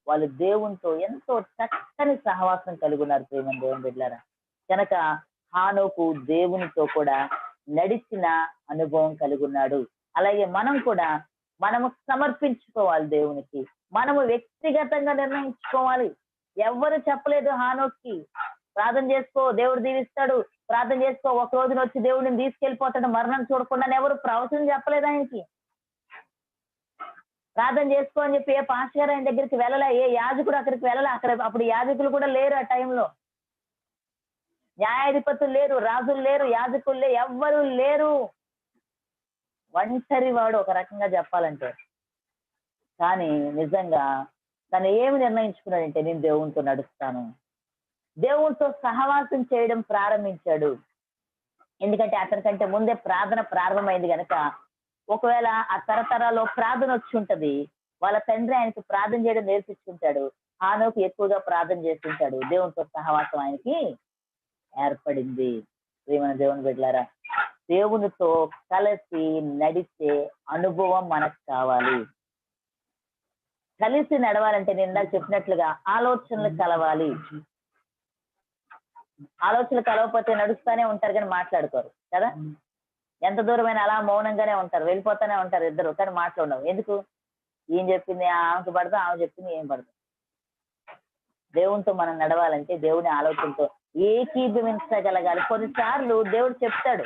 Speaker 3: వాళ్ళు దేవునితో ఎంతో చక్కని సహవాసం కలిగి ఉన్నారు. ప్రేమ దేవుని బిడ్డలారా, కనుక హానోకు దేవునితో కూడా నడిచిన అనుభవం కలిగి ఉన్నాడు. అలాగే మనం కూడా మనము సమర్పించుకోవాలి దేవునికి. మనము వ్యక్తిగతంగా నిర్ణయించుకోవాలి. ఎవ్వరు చెప్పలేదు హానోక్కి ప్రార్థన చేసుకో దేవుడు దీవిస్తాడు, ప్రార్థన చేసుకో ఒక రోజున వచ్చి దేవుడిని తీసుకెళ్లిపోతాడు మరణం చూడకుండా ఎవరు ప్రవచనం చెప్పలేదు ఆయనకి. ప్రార్థన చేసుకో అని చెప్పి ఏ పాస్టర్ గారు ఆయన దగ్గరికి వెళ్ళలే, ఏ యాజకుడు అక్కడికి వెళ్ళలే. అప్పుడు యాజకులు కూడా లేరు ఆ టైంలో, న్యాయాధిపతులు లేరు, రాజులు లేరు, యాజకులు లేరు, ఎవ్వరు లేరు. ఒంటరి వాడు ఒక రకంగా చెప్పాలంటే. కానీ నిజంగా తను ఏమి నిర్ణయించుకున్నాడంటే నేను దేవునితో నడుస్తాను, దేవునితో సహవాసం చేయడం ప్రారంభించాడు. ఎందుకంటే అతనికంటే ముందే ప్రార్థన ప్రారంభమైంది కనుక ఒకవేళ ఆ తరతరాల్లో ప్రార్థన వచ్చి ఉంటది, వాళ్ళ తండ్రి ఆయనకి ప్రార్థన చేయడం నేర్పించుకుంటాడు. హానోకు ఎక్కువగా ప్రార్థన చేస్తుంటాడు, దేవునితో సహవాసం ఆయనకి ఏర్పడింది. ప్రియమైన దేవుని బిడ్డలారా, దేవునితో కలిసి నడిచే అనుభవం మనకు కావాలి. కలిసి నడవాలంటే నేను ఇందాక చెప్పినట్లుగా ఆలోచనలు కలవాలి. ఆలోచనలు కలవకపోతే నడుస్తూనే ఉంటారు కానీ మాట్లాడుకోరు కదా. ఎంత దూరమైనా అలా మౌనంగానే ఉంటారు, వెళ్ళిపోతానే ఉంటారు ఇద్దరు, కానీ మాట్లాడవు. ఎందుకు? ఏం చెప్పింది ఆమెకు పడదు, ఆమె చెప్పింది ఏం పడదు. దేవునితో మనం నడవాలంటే దేవుని ఆలోచనతో ఏకీభవించగలగాలి. కొన్నిసార్లు దేవుడు చెప్తాడు,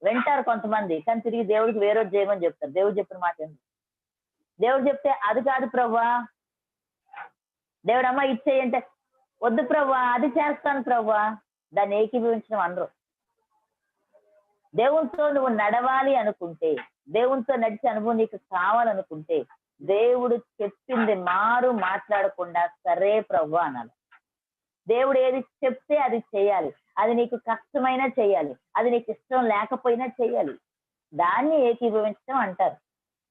Speaker 3: వింటారు కొంతమంది, కానీ తిరిగి దేవుడికి వేరే చేయమని చెప్తారు. దేవుడు చెప్పిన మాట ఏంటి? దేవుడు చెప్తే అది కాదు ప్రభువా, దేవుడు అమ్మ ఇచ్చేయంటే వద్దు ప్రభువా, అది చేస్తాను ప్రభువా, దాన్ని ఏకీభవించడం అనరు. దేవునితో నువ్వు నడవాలి అనుకుంటే, దేవునితో నడిచే అనుభవం నీకు కావాలనుకుంటే దేవుడు చెప్పింది మాట్లాడకుండా సరే ప్రభువా అనాలి. దేవుడు ఏది చెప్తే అది చేయాలి. అది నీకు కష్టమైనా చేయాలి, అది నీకు ఇష్టం లేకపోయినా చేయాలి. దాన్ని ఏకీభవించడం అంటారు.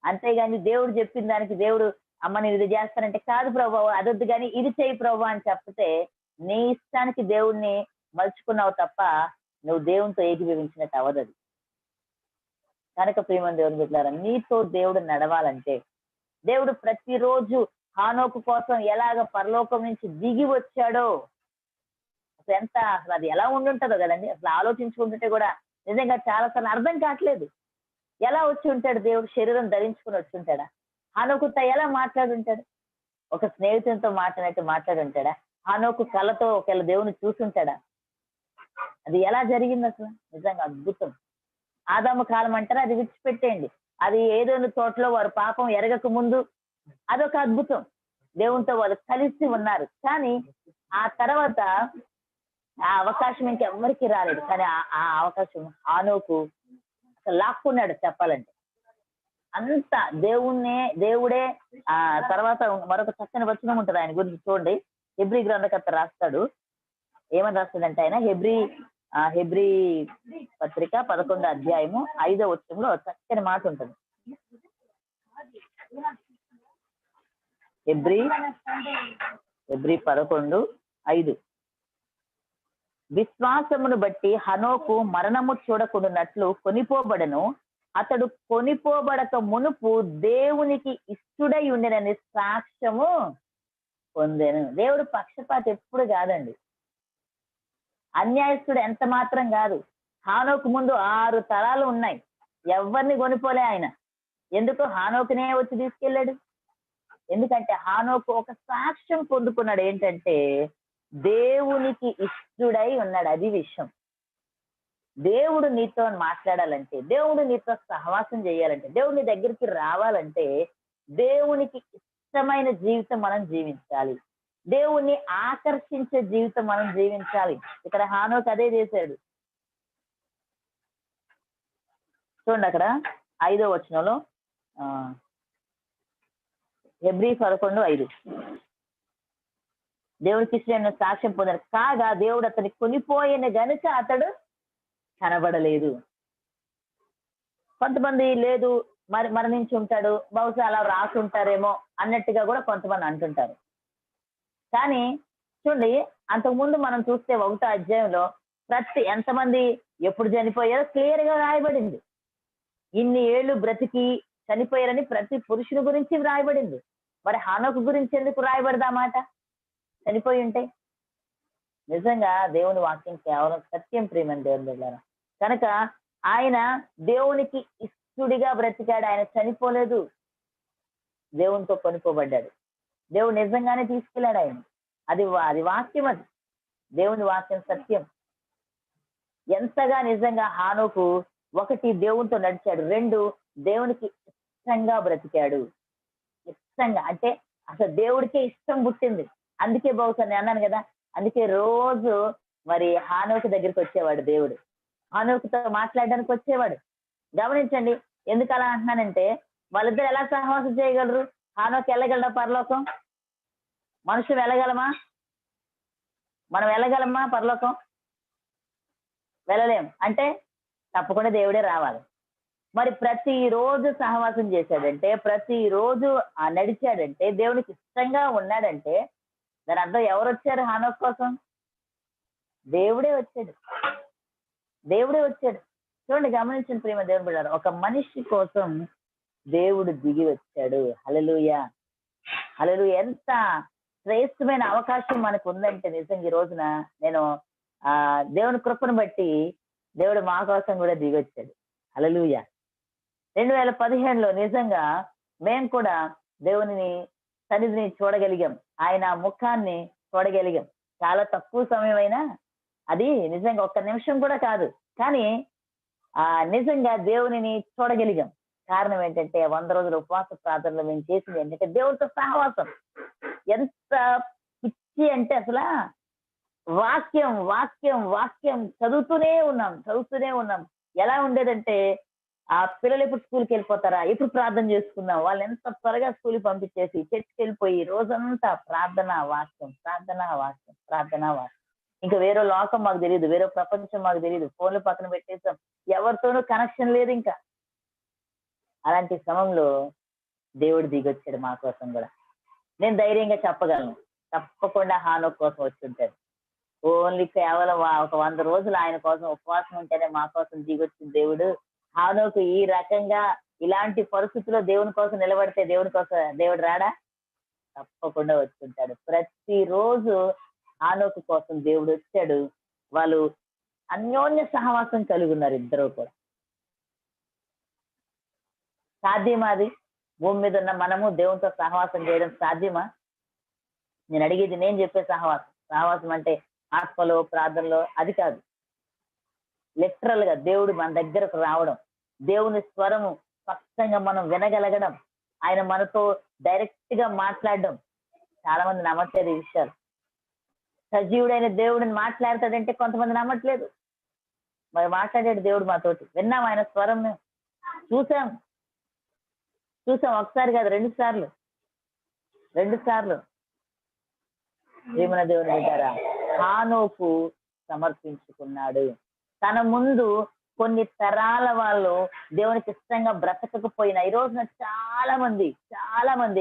Speaker 3: అంతేగాని దేవుడు చెప్పిన దానికి దేవుడు అమ్మ నేను ఇది చేస్తానంటే కాదు ప్రభు అదొద్దు కానీ ఇది చేయి ప్రభు అని చెప్తే నీ ఇష్టానికి దేవుణ్ణి మలుచుకున్నావు తప్ప నువ్వు దేవునితో ఏకీభవించినట్టు అవ్వదు. కనుక ప్రియమైన దేవుని బిడ్డలారా, నీతో దేవుడు నడవాలంటే దేవుడు ప్రతిరోజు హానోకు కోసం ఎలాగ పరలోకం నుంచి దిగి వచ్చాడో ఎంత అసలు అది ఎలా ఉండుంటుందో కదండి. అసలు ఆలోచించుకుంటుంటే కూడా నిజంగా చాలాసార్లు అర్థం కావట్లేదు. ఎలా వచ్చి ఉంటాడు దేవుడు? శరీరం ధరించుకుని వచ్చి ఉంటాడా? హానోకుతో ఎలా మాట్లాడుంటాడు? ఒక స్నేహితునితో మాట్లాడినట్టు మాట్లాడుంటాడా? హానోకు కళ్ళతో ఒకవేళ దేవుని చూసుంటాడా? అది ఎలా జరిగింది అసలు? నిజంగా అద్భుతం. ఆదాము కాలం అంటారా, అది విడిచిపెట్టేయండి. అది ఏదో తోటలో వారు పాపం ఎరగక ముందు అదొక అద్భుతం. దేవునితో వాళ్ళు కలిసి ఉన్నారు. కానీ ఆ తర్వాత ఆ అవకాశం ఇంకెవ్వరికి రాలేదు. కానీ ఆ అవకాశం హానోకు అసలు లాక్కున్నాడు చెప్పాలంటే. అంత దేవుడే. ఆ తర్వాత మరొక చక్కని వచనం ఉంటుంది ఆయన గురించి చూడండి. హెబ్రీ గ్రంథకర్త రాస్తాడు. ఏమని రాస్తాడంటే ఆయన హెబ్రీ పత్రిక 11వ అధ్యాయము 5వ వచనంలో చక్కని మాట ఉంటుంది. హెబ్రీ 11:5 విశ్వాసమును బట్టి హనోకు మరణము చూడకుండానట్లు కొనిపోబడను, అతడు కొనిపోబడక మునుపు దేవునికి ఇష్టడై ఉండినని సాక్ష్యము పొందెను. దేవుడు పక్షపాతి ఎప్పుడు కాదండి, అన్యాయస్తుడు ఎంత మాత్రం కాదు. హానోకు ముందు 6 తరాలు ఉన్నాయి, ఎవరిని కొనిపోలే ఆయన. ఎందుకు? హానోకునే వచ్చి తీసుకెళ్ళాడు. ఎందుకంటే హానోకు ఒక సాక్ష్యం పొందుకున్నాడు. ఏంటంటే దేవునికి ఇష్టడై ఉన్నాడు. అది విషయం. దేవుడు నీతో మాట్లాడాలంటే, దేవుడు నీతో సహవాసం చేయాలంటే, దేవుడి దగ్గరికి రావాలంటే దేవునికి ఇష్టమైన జీవితం మనం జీవించాలి. దేవుణ్ణి ఆకర్షించే జీవితం మనం జీవించాలి. ఇక్కడ హానోకు అదే చేశాడు. చూడండి అక్కడ 5వ వచనంలో హెబ్రీ 11:5 దేవుడికి ఇష్టమైన సాక్ష్యం పొందాడు. కాగా దేవుడు అతన్ని కొనిపోయిన గనుక అతడు కనబడలేదు. కొంతమంది లేదు మరణించి ఉంటాడు, బహుశా అలా రాసి ఉంటారేమో అన్నట్టుగా కూడా కొంతమంది అంటుంటారు. కానీ చూడండి, అంతకుముందు మనం చూస్తే 1వ అధ్యాయంలో ఎంతమంది ఎప్పుడు చనిపోయారో క్లియర్ గా రాయబడింది. ఇన్ని ఏళ్ళు బ్రతికి చనిపోయారని ప్రతి పురుషుని గురించి రాయబడింది. మరి హానోకు గురించి ఎందుకు రాయబడదా మాట? చనిపోయి ఉంటే. నిజంగా దేవుని వాక్యం కేవలం సత్యం. ప్రియమైన దేవుని బిడ్డలారా, కనుక ఆయన దేవునికి ఇష్టడిగా బ్రతికాడు. ఆయన చనిపోలేదు, దేవునితో కొనుక్కోబడ్డాడు. దేవుడు నిజంగానే తీసుకెళ్ళాడు ఆయన. అది వాక్యం, అది దేవుని వాక్యం సత్యం. ఎంతగా నిజంగా హానోకు ఒకటి దేవునితో నడిచాడు, రెండు దేవునికి ఇష్టంగా బ్రతికాడు. ఇష్టంగా అంటే అసలు దేవుడికే ఇష్టం పుట్టింది. అందుకే బహుశా నేను అన్నాను కదా, అందుకే రోజు మరి హానోకు దగ్గరికి వచ్చేవాడు దేవుడు, హానోకుతో మాట్లాడడానికి వచ్చేవాడు. గమనించండి, ఎందుకు అలా అంటున్నానంటే వాళ్ళిద్దరు ఎలా సహవాసం చేయగలరు? హానోకు వెళ్ళగలరా పరలోకం? మనుషులు వెళ్ళగలమా? మనం వెళ్ళగలమా పరలోకం? వెళ్ళలేం. అంటే తప్పకుండా దేవుడే రావాలి. మరి ప్రతిరోజు సహవాసం చేశాడంటే, ప్రతిరోజు నడిచాడంటే, దేవునికి ఇష్టంగా ఉన్నాడంటే దాని అర్థం ఎవరు వచ్చారు హానోకు కోసం? దేవుడే వచ్చాడు, దేవుడే వచ్చాడు. చూడండి, గమనించిన ప్రేమ దేవుని బిడ్డలారా, ఒక మనిషి కోసం దేవుడు దిగి వచ్చాడు. హల్లెలూయా, హల్లెలూయా. ఎంత శ్రేష్టమైన అవకాశం మనకు ఉందంటే నిజంగా ఈ రోజున నేను దేవుని కృపను బట్టి దేవుడు మా కోసం కూడా దిగి వచ్చాడు. హల్లెలూయా. 2015లో నిజంగా మేము కూడా దేవుని సన్నిధిని చూడగలిగాం, ఆయన ముఖాన్ని చూడగలిగాం. చాలా తక్కువ సమయం అయినా అది నిజంగా ఒక్క నిమిషం కూడా కాదు, కానీ నిజంగా దేవునిని చూడగలిగాం. కారణం ఏంటంటే 100 రోజుల ఉపవాస ప్రార్థనలో మేము చేసింది ఏంటంటే దేవుడితో సహవాసం. ఎంత పిచ్చి అంటే అసలు వాక్యం వాక్యం వాక్యం చదువుతూనే ఉన్నాం. ఎలా ఉండేదంటే ఆ పిల్లలు ఎప్పుడు స్కూల్కి వెళ్ళిపోతారా, ఎప్పుడు ప్రార్థన చేసుకుందాం, వాళ్ళు ఎంత త్వరగా స్కూల్కి పంపించేసి చర్చికి వెళ్ళిపోయి రోజంతా ప్రార్థన వాక్యం, ప్రార్థన వాక్యం, ప్రార్థన వాక్యం. ఇంకా వేరే లోకం మాకు తెలియదు, వేరే ప్రపంచం మాకు తెలియదు, ఫోన్లు పక్కన పెట్టేసాం, ఎవరితోనూ కనెక్షన్ లేదు ఇంకా. అలాంటి సమయంలో దేవుడు దిగొచ్చాడు మా కోసం కూడా. నేను ధైర్యంగా చెప్పగలను, తప్పకుండా హానోకు కోసం వచ్చి ఉంటాడు. ఓన్లీ కేవలం ఒక 100 రోజులు ఆయన కోసం ఉపవాసం ఉంటేనే మా కోసం దిగొచ్చిన దేవుడు. హానోకు ఈ రకంగా ఇలాంటి పరిస్థితుల్లో దేవుని కోసం నిలబడితే దేవుడు రాడా? తప్పకుండా వచ్చుంటాడు. ప్రతిరోజు హానోకు కోసం దేవుడు వచ్చాడు. వాళ్ళు అన్యోన్య సహవాసం కలిగి ఉన్నారు ఇద్దరు కూడా. సాధ్యమా అది? భూమి మీద ఉన్న మనము దేవునితో సహవాసం చేయడం సాధ్యమా? నేను అడిగేది, నేను చెప్పే సహవాసం అంటే ఆత్మలో ప్రార్థనలో అది కాదు. లిటరల్ గా దేవుడు మన దగ్గరకు రావడం, దేవుని స్వరము స్పష్టంగా మనం వినగలగడం, ఆయన మనతో డైరెక్ట్ గా మాట్లాడడం. చాలా మంది నమ్మట్లేదు ఈ విషయాలు. సజీవుడైన దేవుడిని మాట్లాడతాడంటే కొంతమంది నమ్మట్లేదు. మరి మాట్లాడాడు దేవుడు మాతోటి, విన్నాం ఆయన స్వరం, చూసాం ఒకసారి కాదు, 2 సార్లు. ప్రియమైన దేవుని బిడ్డలారా, హానోకు సమర్పించుకున్నాడు. తన ముందు కొన్ని తరాల వాళ్ళు దేవునికి ఇష్టంగా బ్రతకకపోయినా ఈ రోజున చాలా మంది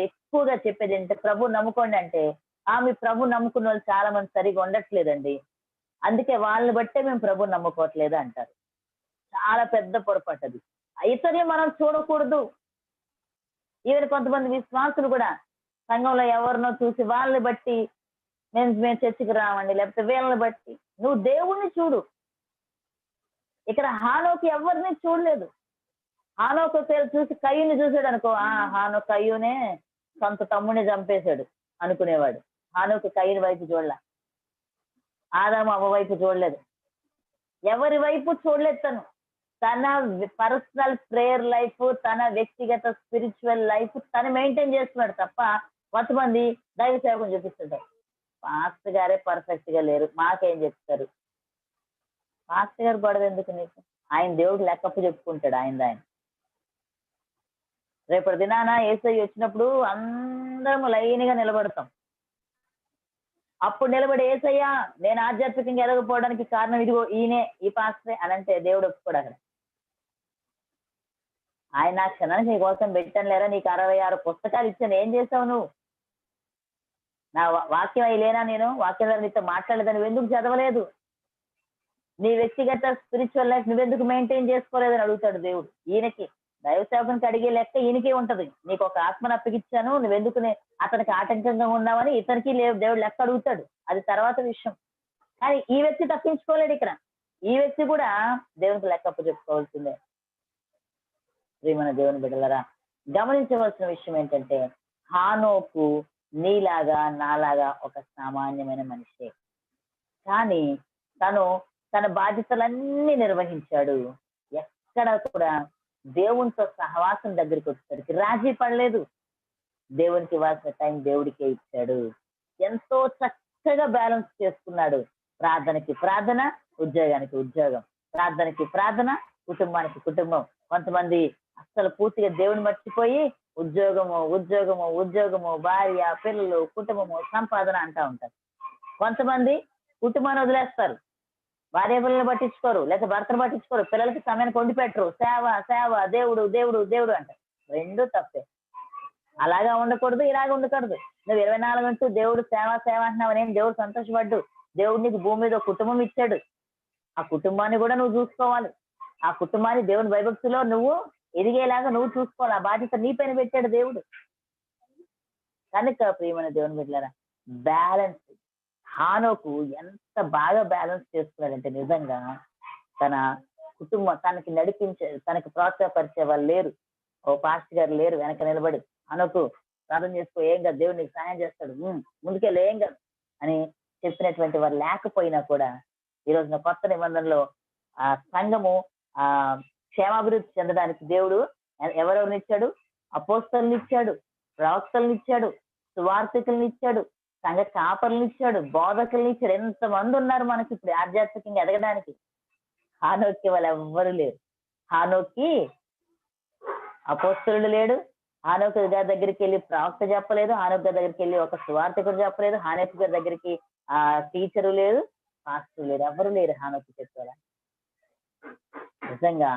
Speaker 3: ఎక్కువగా చెప్పేది ఏంటంటే ప్రభు నమ్ముకోండి అంటే, మీ ప్రభు నమ్ముకున్న వాళ్ళు చాలా మంది సరిగా ఉండట్లేదండి, అందుకే వాళ్ళని బట్టే మేము ప్రభు నమ్ముకోవట్లేదు అంటారు. చాలా పెద్ద పొరపాటు అది. ఇతరులు మనం చూడకూడదు. ఈవెన్ కొంతమంది విశ్వాసులు కూడా సంఘంలో ఎవరినో చూసి వాళ్ళని బట్టి మేము చర్చికి రావండి, లేకపోతే వీళ్ళని బట్టి. నువ్వు దేవుణ్ణి చూడు. ఇక్కడ హానోకు ఎవరిని చూడలేదు. హానోకు పేరు చూసి కయ్యూని చూసాడు అనుకో, హానోకు కయ్యూనే సొంత తమ్ముడిని చంపేశాడు అనుకునేవాడు. హానోకు కయ్యూని వైపు చూడలే, ఆదాము అవ్వ వైపు చూడలేదు, ఎవరి వైపు చూడలేదు. తన పర్సనల్ ప్రేయర్ లైఫ్, తన వ్యక్తిగత స్పిరిచువల్ లైఫ్ తను మెయింటైన్ చేస్తున్నాడు తప్ప కొంతమంది దైవ సేవకం చూపిస్తుంటారు. పాస్టర్ గారే పర్ఫెక్ట్ గా లేరు, మాకేం చెప్తారు? పాస్టర్ గారు గొడవ ఎందుకు నీకు? ఆయన దేవుడు లెక్కప్పు చెప్పుకుంటాడు ఆయన. రేపటి దినాన యేసయ్య వచ్చినప్పుడు అందరం లైన్ గా నిలబడతాం. అప్పుడు నిలబడి యేసయ్య నేను ఆధ్యాత్మికంగా ఎదగపోవడానికి కారణం ఇదిగో ఈయనే, ఈ పాస్టరే అని అంటే దేవుడు ఒప్పుకోడు. అక్కడ ఆయన క్షణానికి నీ కోసం పెట్టాను లేరా, నీకు 66 పుస్తకాలు ఇచ్చాను, ఏం చేసావు నువ్వు? నా వాక్యం అయి లేనా? నేను వాక్యం ద్వారా నీతో మాట్లాడలేదని నువ్వెందుకు చదవలేదు? నీ వ్యక్తిగత స్పిరిచువల్ లైఫ్ నువ్వెందుకు మెయింటైన్ చేసుకోలేదని అడుగుతాడు దేవుడు. ఈయనకి దైవ సేవకునికి అడిగే లెక్క ఈయనకే ఉంటది. నీకు ఒక ఆత్మను అప్పగిచ్చాను, నువ్వెందుకు అతనికి ఆటంకంగా ఉన్నావని ఇతనికి దేవుడు లెక్క అడుగుతాడు. అది తర్వాత విషయం. కానీ ఈ వ్యక్తి తప్పించుకోలేడు. ఇక్కడ ఈ వ్యక్తి కూడా దేవునికి లెక్కప్పు చెప్పుకోవాల్సిందే. ప్రియమైన దేవుని బిడ్డలారా, గమనించవలసిన విషయం ఏంటంటే హానోకు నీలాగా నాలాగా ఒక సామాన్యమైన మనిషే, కానీ తను తన బాధ్యతలన్నీ నిర్వహించాడు. ఎక్కడ కూడా దేవునితో సహవాసం దగ్గరికి వచ్చేసరికి రాజీ పడలేదు. దేవునికి ఇవ్వాల్సిన టైం దేవుడికే ఇచ్చాడు. ఎంతో చక్కగా బ్యాలెన్స్ చేసుకున్నాడు. ప్రార్థనకి ప్రార్థన, ఉద్యోగానికి ఉద్యోగం, ప్రార్థనకి ప్రార్థన, కుటుంబానికి కుటుంబం. కొంతమంది అస్సలు పూర్తిగా దేవుని మర్చిపోయి ఉద్యోగము ఉద్యోగము ఉద్యోగము, భార్య, పిల్లలు, కుటుంబము, సంపాదన అంటా ఉంటారు. కొంతమంది కుటుంబాన్ని వదిలేస్తారు, భార్య పిల్లల్ని పట్టించుకోరు, లేకపోతే భర్తను పట్టించుకోరు, పిల్లలకి సమయానికి వండి పెట్టరు, సేవ సేవ, దేవుడు దేవుడు దేవుడు అంటారు. రెండు తప్పే. అలాగా ఉండకూడదు, ఇలాగ ఉండకూడదు. నువ్వు 24 గంటలు దేవుడు సేవ సేవ అంటున్నావు, నేను దేవుడు సంతోషపడ్డు. దేవుడు నీకు భూమి మీద ఒక కుటుంబం ఇచ్చాడు, ఆ కుటుంబాన్ని కూడా నువ్వు చూసుకోవాలి. ఆ కుటుంబాన్ని దేవుని భయభక్తిలో నువ్వు ఎదిగేలాగా నువ్వు చూసుకోవాలి. ఆ బాధ్యత నీ పైన పెట్టాడు దేవుడు. కనుక ప్రియమైన దేవుని బిడ్డలారా, బ్యాలెన్స్. హానోకు ఎంత బాగా బ్యాలెన్స్ చేసుకున్నాడంటే నిజంగా తన కుటుంబం తనకి నడిపించే, తనకి ప్రోత్సాహపరిచే వాళ్ళు లేరు, ఓ పాస్టర్ గారు లేరు వెనక నిలబడి హానోకు ప్రార్థన చేసుకో, ఏం కాదు, దేవుడు నీకు సహాయం చేస్తాడు, ముందుకెళ్ళి ఏం కాదు అని చెప్పినటువంటి వారు లేకపోయినా కూడా ఈ రోజున కొత్త నిబంధనలో ఆ సంఘము ఆ క్షేమాభివృద్ధి చెందడానికి దేవుడు ఎవరెవరిని ఇచ్చాడు? అపోస్తలుని ఇచ్చాడు, ప్రవక్తలను ఇచ్చాడు, సువార్థికులను ఇచ్చాడు, సంఘ కాపర్లను ఇచ్చాడు, బోధకులను ఇచ్చాడు. ఎంతమంది ఉన్నారు మనకి ఇప్పుడు ఆధ్యాత్మికంగా ఎదగడానికి. హానోకి వాళ్ళు ఎవ్వరు లేరు. హానోకి అపోస్తలుడు లేడు, హానోకు గారి దగ్గరికి వెళ్ళి ప్రవక్త చెప్పలేదు, హానోకు గారి దగ్గరికి వెళ్ళి ఒక సువార్థికుడు చెప్పలేదు, హానోకు గారి దగ్గరికి ఆ టీచరు లేదు, పాస్టర్ లేరు, ఎవరు లేరు హానోకు చెప్పారా. నిజంగా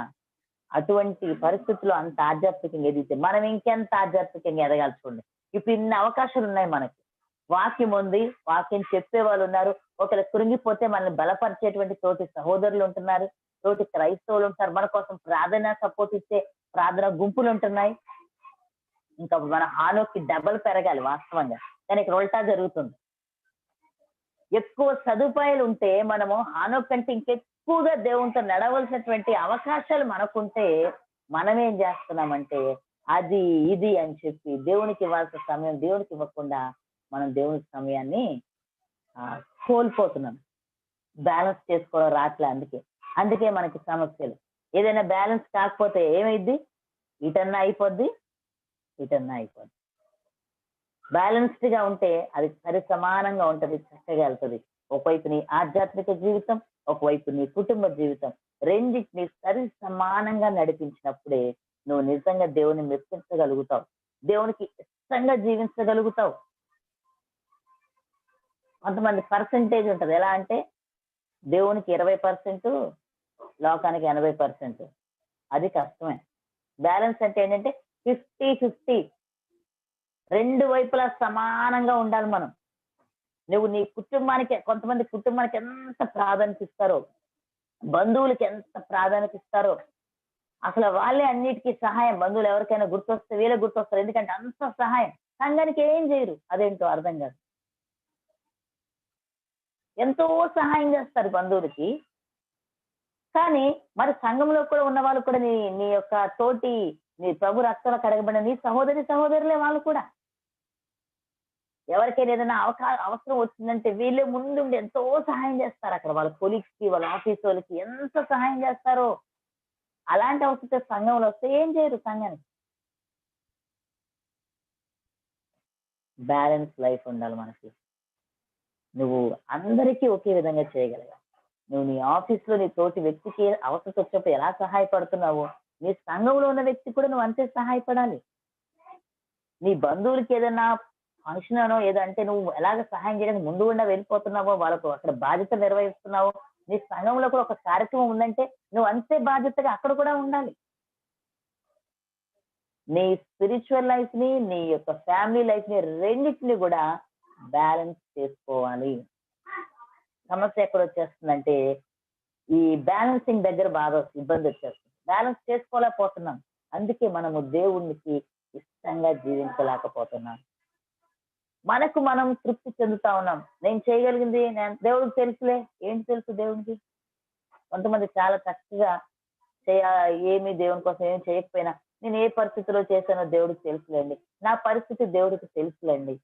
Speaker 3: అటువంటి పరిస్థితుల్లో అంత ఆధ్యాత్మికంగా ఎదిగితే మనం ఇంకెంత ఆధ్యాత్మికంగా ఎదగాలి చూడండి. ఇప్పుడు ఇన్ని అవకాశాలు ఉన్నాయి మనకి. వాక్యం ఉంది, వాక్యం చెప్పే వాళ్ళు ఉన్నారు. ఒకవేళ కృంగిపోతే మనల్ని బలపరిచేటువంటి తోటి సహోదరులు ఉంటున్నారు, తోటి క్రైస్తవులు ఉంటారు, మన కోసం ప్రార్థన సపోర్ట్ ఇచ్చే ప్రార్థన గుంపులు ఉంటున్నాయి. ఇంకా మన హానోకి డబల్ పెరగాలి వాస్తవంగా, కానీ ఇక్కడ ఉల్టా జరుగుతుంది. ఎక్కువ సదుపాయాలు ఉంటే మనము హానోక్ కంటే ఇంకెక్కువగా దేవునితో నడవలసినటువంటి అవకాశాలు మనకుంటే మనం ఏం చేస్తున్నామంటే అది ఇది అని చెప్పి దేవునికి ఇవ్వాల్సిన సమయం దేవునికి ఇవ్వకుండా మనం దేవుని సమయాన్ని కోల్పోతున్నాం. బ్యాలెన్స్ చేసుకోవడం రాట్లే. అందుకే మనకి సమస్యలు. ఏదైనా బ్యాలెన్స్ కాకపోతే ఏమైద్ది? ఇటన్నా అయిపోద్ది, ఇటన్నా అయిపోద్ది. బ్యాలెన్స్డ్ గా ఉంటే అది సరి సమానంగా ఉంటది, చక్కగా వెళ్తుంది. ఒకవైపు నీ ఆధ్యాత్మిక జీవితం, ఒకవైపు నీ కుటుంబ జీవితం, రెండింటిని సరి సమానంగా నడిపించినప్పుడే నువ్వు నిజంగా దేవుని మెప్పించగలుగుతావు, దేవునికి ఇష్టంగా జీవించగలుగుతావు. కొంతమంది పర్సంటేజ్ ఉంటది. ఎలా అంటే దేవునికి 20%, లోకానికి 80%. అది కష్టమే. బ్యాలెన్స్ అంటే ఏంటంటే 50-50, రెండు వైపులా సమానంగా ఉండాలి మనం. నువ్వు నీ కుటుంబానికి, కొంతమంది కుటుంబానికి ఎంత ప్రాధాన్యత ఇస్తారో, బంధువులకి ఎంత ప్రాధాన్యత ఇస్తారో, అసలు వాళ్ళే అన్నిటికీ సహాయం. బంధువులు ఎవరికైనా గుర్తొస్తే వీళ్ళే గుర్తొస్తారు, ఎందుకంటే అంత సహాయం. సంఘానికి ఏం చేయరు, అదేంటో అర్థం కాదు. ఎంతో సహాయం చేస్తారు బంధువులకి, కానీ మరి సంఘంలో కూడా ఉన్న వాళ్ళు కూడా నీ యొక్క తోటి, నీ ప్రభు రక్తంలో కడగబడిన నీ సహోదరులే వాళ్ళు కూడా. ఎవరికైనా ఏదైనా అవసరం వచ్చిందంటే వీళ్ళే ముందుండి ఎంతో సహాయం చేస్తారు. అక్కడ వాళ్ళ కొలీగ్స్ కి, వాళ్ళ ఆఫీస్ వాళ్ళకి ఎంత సహాయం చేస్తారో. అలాంటి అవసరం సంఘంలో వస్తే ఏం చేయరు సంఘానికి. బ్యాలెన్స్ లైఫ్ ఉండాలి మనకి. నువ్వు అందరికీ ఒకే విధంగా చేయగలగాలి. నువ్వు నీ ఆఫీస్ లో నీ తోటి వ్యక్తికి అవసరం వచ్చినప్పుడు ఎలా సహాయపడుతున్నావో, నీ సంఘంలో ఉన్న వ్యక్తి కూడా నువ్వు అంతే సహాయపడాలి. నీ బంధువులకి ఏదైనా ఫంక్షన్ అనో ఏదంటే నువ్వు ఎలాగ సహాయం చేయడానికి ముందు గుండా వెళ్ళిపోతున్నావో, వాళ్ళకు అక్కడ బాధ్యత నిర్వహిస్తున్నావో, నీ సంఘంలో కూడా ఒక కార్యక్రమం ఉందంటే నువ్వు అంతే బాధ్యతగా అక్కడ కూడా ఉండాలి. నీ స్పిరిచువల్ లైఫ్ ని, నీ యొక్క ఫ్యామిలీ లైఫ్ ని, రెండింటిని కూడా బ్యాలెన్స్ చేసుకోవాలి. సమస్య ఎక్కడ వచ్చేస్తుందంటే ఈ బ్యాలెన్సింగ్ దగ్గర బాగా ఇబ్బంది వచ్చేస్తుంది. బ్యాలెన్స్ చేసుకోలేకపోతున్నాం. అందుకే మనము దేవునికి ఇష్టంగా జీవించలేకపోతున్నాం. మనకు మనం తృప్తి చెందుతా ఉన్నాం. నేను చేయగలిగింది, దేవుడికి తెలుసులే. ఏంటి తెలుసు దేవునికి? కొంతమంది చాలా చక్కగా ఏమి దేవుని కోసం ఏమి చేయకపోయినా నేను ఏ పరిస్థితిలో చేశానో దేవుడికి తెలుసులేండి, నా పరిస్థితి దేవుడికి తెలుసులేండి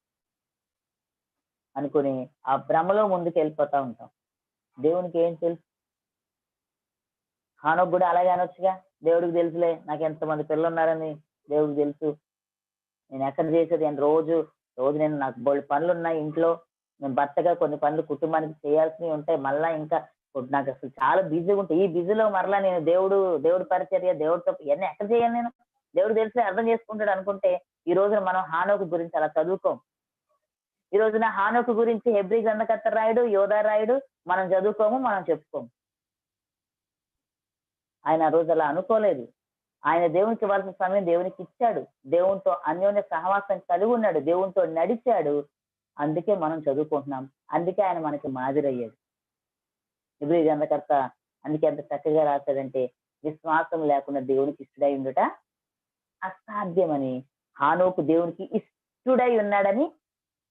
Speaker 3: అనుకుని ఆ భ్రమలో ముందుకు వెళ్ళిపోతా ఉంటాం. దేవునికి ఏం తెలుసు? హానోకు కూడా అలాగే అనొచ్చుగా, దేవుడికి తెలుసులే, నాకు ఎంతమంది పిల్లలు ఉన్నారని దేవుడికి తెలుసు, నేను ఎక్కడ చేసేది అని రోజు నేను నాకు బోల్డ్ పనులు ఉన్నాయి ఇంట్లో, నేను భర్తగా కొన్ని పనులు కుటుంబానికి చేయాల్సినవి ఉంటాయి, మళ్ళా ఇంకా నాకు అసలు చాలా బిజీగా ఉంటాయి. ఈ బిజీలో మరలా నేను దేవుడి పరిచర్య, దేవుడితో ఇవన్నీ ఎక్కడ చేయాలి? నేను దేవుడు తెలిసి అర్థం చేసుకుంటాడు అనుకుంటే ఈ రోజున మనం హానోకు గురించి అలా చదువుకోం. ఈ రోజున హానోకు గురించి హెబ్రీ గ్రంథకర్త రాయుడు, యోధా రాయుడు మనం చదువుకోము, మనం చెప్పుకోము. ఆయన ఆ రోజు అలా అనుకోలేదు. ఆయన దేవునికి ఇవ్వాల్సిన సమయం దేవునికి ఇచ్చాడు, దేవునితో అన్యోన్య సహవాసం కలిగి ఉన్నాడు, దేవునితో నడిచాడు. అందుకే మనం చదువుకుంటున్నాం, అందుకే ఆయన మనకి మాదిరయ్యాడు. హెబ్రీ గ్రంథకర్త అందుకే ఎంత చక్కగా రాశాడంటే, విశ్వాసం లేకుండా దేవునికి ఇష్టడై ఉండుట అసాధ్యమని, హానోకు దేవునికి ఇష్టడై ఉన్నాడని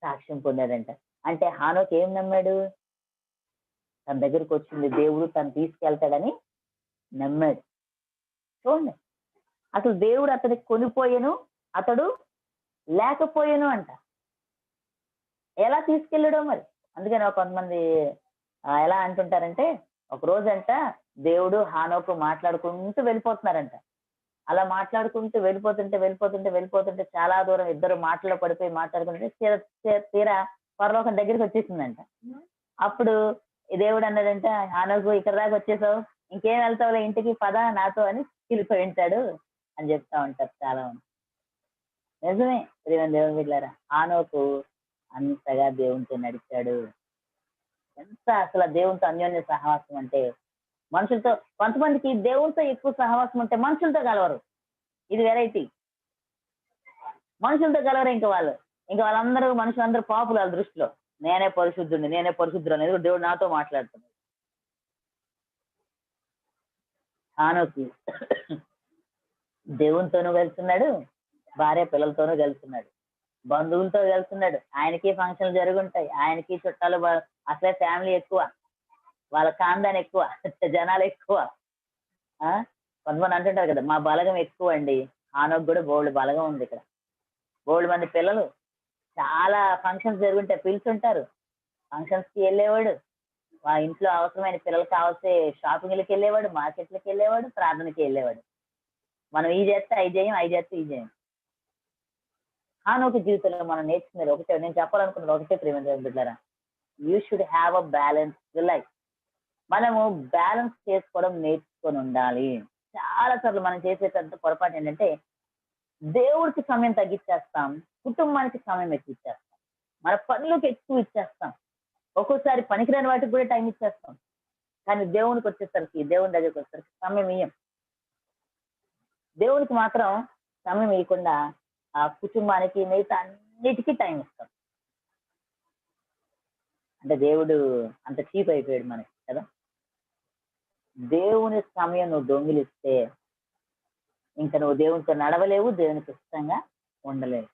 Speaker 3: సాక్ష్యం పొందాడంట. అంటే హానోకు ఏం నమ్మాడు? తన దగ్గరకు వచ్చింది దేవుడు తను తీసుకెళ్తాడని నమ్మాడు. చూడండి, అసలు దేవుడు అతనికి కొనిపోయాను, అతడు లేకపోయాను అంట. ఎలా తీసుకెళ్ళాడో మరి. అందుకని కొంతమంది ఎలా అంటుంటారంటే, ఒక రోజంట దేవుడు హానోకు మాట్లాడుకుంటూ వెళ్ళిపోతున్నారంట. అలా మాట్లాడుకుంటూ వెళ్ళిపోతుంటే చాలా దూరం ఇద్దరు మాటల్లో పడిపోయి మాట్లాడుకుంటే తీరా పరలోకం దగ్గరికి వచ్చేసిందంట. అప్పుడు దేవుడు అన్నాడంట, హానోకు ఇక్కడ దాకా వచ్చేసావు, ఇంకేం వెళ్తావులే ఇంటికి, పద నాతో అని వెళ్ళిపోయి ఉంటాడు అని చెప్తా ఉంటారు చాలా మంది. నిజమే దేవుని బిడ్డలారా, హానోకు అంతగా దేవునితో నడిచాడు. ఎంత అసలు దేవునితో అన్యోన్య సహవాసం అంటే, మనుషులతో కొంతమందికి దేవునితో ఎక్కువ సహవాసం ఉంటే మనుషులతో కలవరు. ఇది వెరైటీ. మనుషులతో కలవరు. ఇంకా వాళ్ళందరూ మనుషులందరూ పాపులు వాళ్ళ దృష్టిలో. నేనే పరిశుద్ధుడు అనేది దేవుడు నాతో మాట్లాడుతున్నాడు. హానోకు దేవునితోనూ వెళ్తున్నాడు, భార్య పిల్లలతోనూ వెళ్తున్నాడు, బంధువులతో వెళ్తున్నాడు. ఆయనకి ఫంక్షన్లు జరుగుంటాయి, ఆయనకి చుట్టాలు, అసలే ఫ్యామిలీ ఎక్కువ, వాళ్ళ కాందాన్ని ఎక్కువ, జనాలు ఎక్కువ. కొంతమంది అంటుంటారు కదా, మా బలగం ఎక్కువ అండి. హానోకు కూడా బోల్డ్ బలగం ఉంది ఇక్కడ, బోల్డ్ మంది పిల్లలు, చాలా ఫంక్షన్స్ జరుగుంటాయి, పిలుచుంటారు. ఫంక్షన్స్ కి వెళ్ళేవాడు, మా ఇంట్లో అవసరమైన పిల్లలు కావాల్సే షాపింగ్లకి వెళ్ళేవాడు, మార్కెట్లకి వెళ్ళేవాడు, ప్రార్థనకి వెళ్ళేవాడు. మనం ఈ చేస్తే అవి చేయం, అవి చేస్తే ఈ చేయం. హానోకు జీవితంలో మనం నేర్చుకునేది ఒకటే, నేను చెప్పాలనుకున్నది ఒకటే, ప్రేమ బిడ్డలారా, you should have a balanced life. మనము బ్యాలెన్స్ చేసుకోవడం నేర్చుకొని ఉండాలి. చాలా సార్లు మనం చేసే పెద్ద పొరపాటు ఏంటంటే, దేవుడికి సమయం తగ్గించేస్తాం, కుటుంబానికి సమయం ఎక్కువ ఇచ్చేస్తాం, మన పనులకు ఎక్కువ ఇచ్చేస్తాం, ఒక్కోసారి పనికిరాని వాటికి కూడా టైం ఇచ్చేస్తాం. కానీ దేవునికి వచ్చేసరికి, దేవుని దగ్గరికి వచ్చేసరికి సమయం ఇయ్యం. దేవునికి మాత్రం సమయం ఇవ్వకుండా ఆ కుటుంబానికి, మిగతా అన్నిటికీ టైం ఇస్తాం. అంటే దేవుడు అంత చీప్ అయిపోయాడు మనకి కదా. దేవుని సమయం నువ్వు దొంగిలిస్తే ఇంకా నువ్వు దేవునితో నడవలేవు, దేవునికి ఇష్టంగా ఉండలేవు.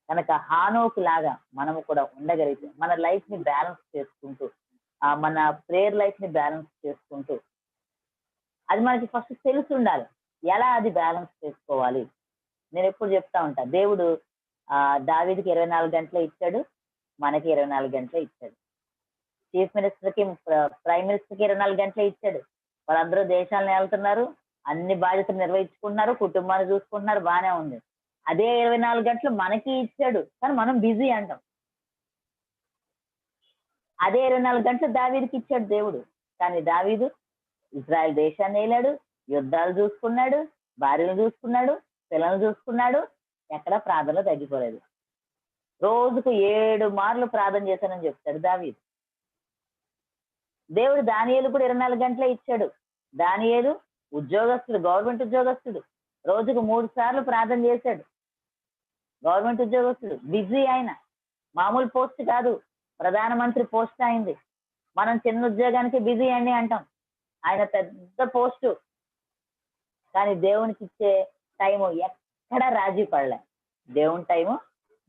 Speaker 3: కనుక హానోకు లాగా మనము కూడా ఉండగలిగితే, మన లైఫ్ ని బ్యాలెన్స్ చేసుకుంటూ, మన ప్రేయర్ లైఫ్ ని బ్యాలెన్స్ చేసుకుంటూ, అది మనకి ఫస్ట్ తెలిసి ఉండాలి ఎలా అది బ్యాలెన్స్ చేసుకోవాలి. నేను ఎప్పుడు చెప్తా ఉంటా, దేవుడు దావీదుకి 24 గంటలే ఇచ్చాడు, మనకి 24 గంటలే ఇచ్చాడు. చీఫ్ మినిస్టర్ కి, ప్రైమ్ మినిస్టర్ కి 24 గంటలే ఇచ్చాడు. వాళ్ళందరూ దేశాలను వెళ్తున్నారు, అన్ని బాధ్యతలు నిర్వహించుకుంటున్నారు, కుటుంబాన్ని చూసుకుంటున్నారు, బాగానే ఉంది. అదే 24 గంటలు మనకి ఇచ్చాడు, కానీ మనం బిజీ అంటాం. అదే 24 గంటలు దావీదుకి ఇచ్చాడు దేవుడు, కానీ దావీదు ఇజ్రాయెల్ దేశాన్ని వెళ్ళాడు, యుద్ధాలు చూసుకున్నాడు, భార్యను చూసుకున్నాడు, పిల్లలు చూసుకున్నాడు, ఎక్కడ ప్రార్థనలో తగ్గిపోలేదు. రోజుకు 7 మార్లు ప్రార్థన చేశానని చెప్తాడు దావీదు. దేవుడు దానియేలు కూడా 24 గంటలే ఇచ్చాడు. దానియేలు ఉద్యోగస్తుడు, గవర్నమెంట్ ఉద్యోగస్తుడు, రోజుకు 3 సార్లు ప్రార్థన చేశాడు. గవర్నమెంట్ ఉద్యోగస్తుడు, బిజీ ఆయన, మామూలు పోస్ట్ కాదు, ప్రధానమంత్రి పోస్ట్ అయింది. మనం చిన్న ఉద్యోగానికి బిజీ అండి అంటాం, ఆయన పెద్ద పోస్టు. కానీ దేవునికి ఇచ్చే టైము ఎక్కడ రాజీ పడలే. దేవుని టైము